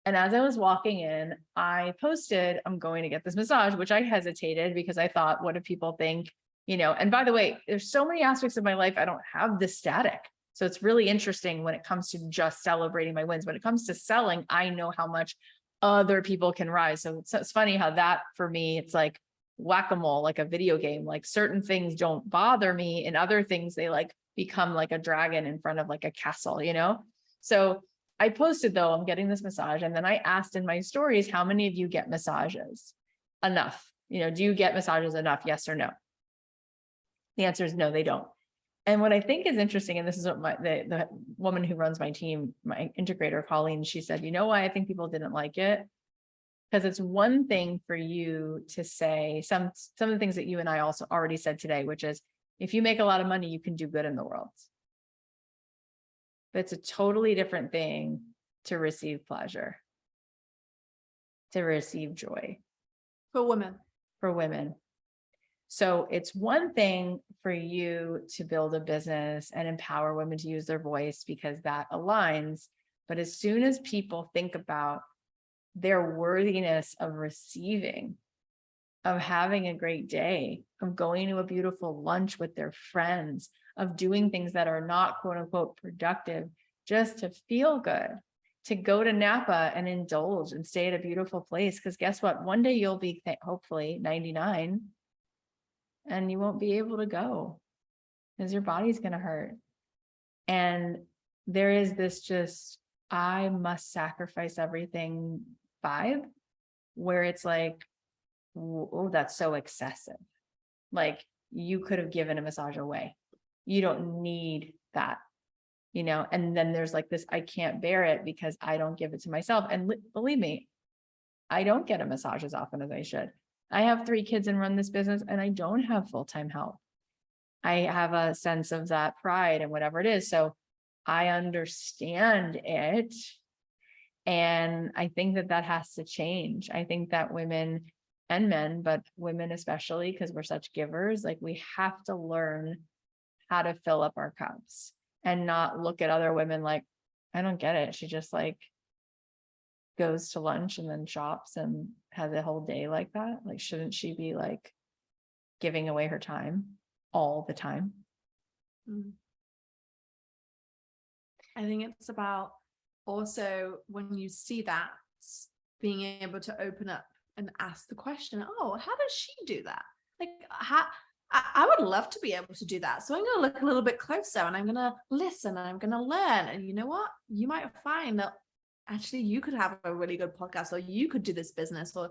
And as I was walking in, I posted, I'm going to get this massage, which I hesitated because I thought, what do people think? And by the way, there's so many aspects of my life, I don't have this static. So it's really interesting when it comes to just celebrating my wins. When it comes to selling, I know how much other people can rise. So it's funny how that for me, it's like whack-a-mole, like a video game, like certain things don't bother me and other things, they like become like a dragon in front of like a castle, So I posted though, I'm getting this massage. And then I asked in my stories, how many of you get massages? Enough. Do you get massages enough? Yes or no? The answer is no, they don't. And what I think is interesting, and this is what the woman who runs my team, my integrator, Colleen, she said, you know why I think people didn't like it? Because it's one thing for you to say some of the things that you and I also already said today, which is if you make a lot of money, you can do good in the world. But it's a totally different thing to receive pleasure, to receive joy. For women. So it's one thing for you to build a business and empower women to use their voice because that aligns. But as soon as people think about their worthiness of receiving, of having a great day, of going to a beautiful lunch with their friends, of doing things that are not quote unquote productive, just to feel good, to go to Napa and indulge and stay at a beautiful place. Because guess what? One day you'll be hopefully 99 and you won't be able to go because your body's going to hurt. And there is this just, I must sacrifice everything vibe where it's like, oh, that's so excessive. Like you could have given a massage away. You don't need that, and then there's like this, I can't bear it because I don't give it to myself. And believe me, I don't get a massage as often as I should. I have 3 kids and run this business and I don't have full-time help. I have a sense of that pride and whatever it is. So I understand it. And I think that has to change. I think that women and men, but women especially, because we're such givers, like we have to learn how to fill up our cups and not look at other women like, I don't get it. She just like goes to lunch and then shops and has a whole day like that. Like, shouldn't she be like giving away her time all the time? I think it's about also when you see that, being able to open up and ask the question, oh, how does she do that? Like, I would love to be able to do that. So I'm going to look a little bit closer and I'm going to listen and I'm going to learn. And you know what? You might find that actually you could have a really good podcast or you could do this business. And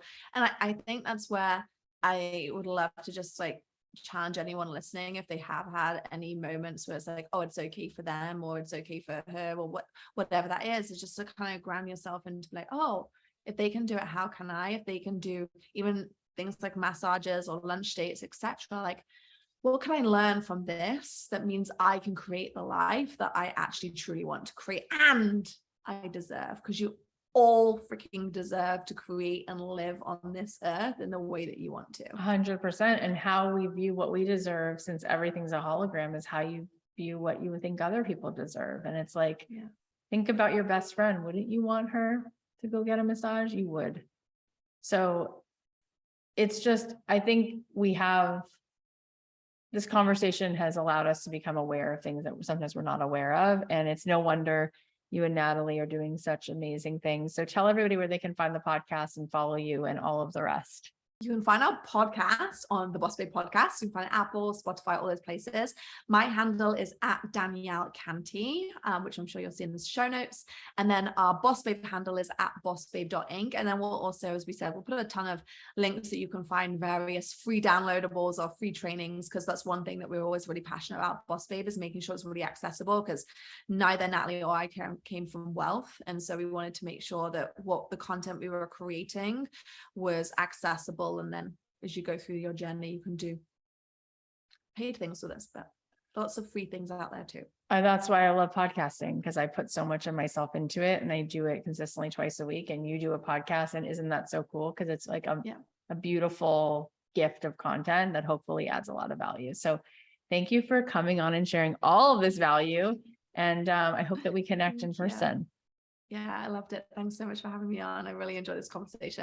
I think that's where I would love to just like challenge anyone listening, if they have had any moments where it's like, oh, it's okay for them or it's okay for her or whatever that is just to kind of ground yourself and like, oh, if they can do it, how can I? If they can do even things like massages or lunch dates, etc., like what can I learn from this that means I can create the life that I actually truly want to create and I deserve? Because you all freaking deserve to create and live on this earth in the way that you want to. 100%. And how we view what we deserve, since everything's a hologram, is how you view what you would think other people deserve. And it's like, think about your best friend. Wouldn't you want her to go get a massage? You would. So it's just, I think this conversation has allowed us to become aware of things that sometimes we're not aware of. And it's no wonder you and Natalie are doing such amazing things. So tell everybody where they can find the podcast and follow you and all of the rest. You can find our podcast on the BossBabe Podcast. You can find Apple, Spotify, all those places. My handle is at Danielle Canty, which I'm sure you'll see in the show notes. And then our BossBabe handle is at bossbabe.inc. And then we'll also, as we said, we'll put a ton of links that you can find various free downloadables or free trainings, because that's one thing that we're always really passionate about. BossBabe is making sure it's really accessible, because neither Natalie or I came from wealth. And so we wanted to make sure that what the content we were creating was accessible. And then as you go through your journey, you can do paid things with us, but lots of free things out there too. That's why I love podcasting, because I put so much of myself into it and I do it consistently twice a week, and you do a podcast. And isn't that so cool? Because it's like a beautiful gift of content that hopefully adds a lot of value. So thank you for coming on and sharing all of this value. And I hope that we connect in person. Yeah, I loved it. Thanks so much for having me on. I really enjoyed this conversation.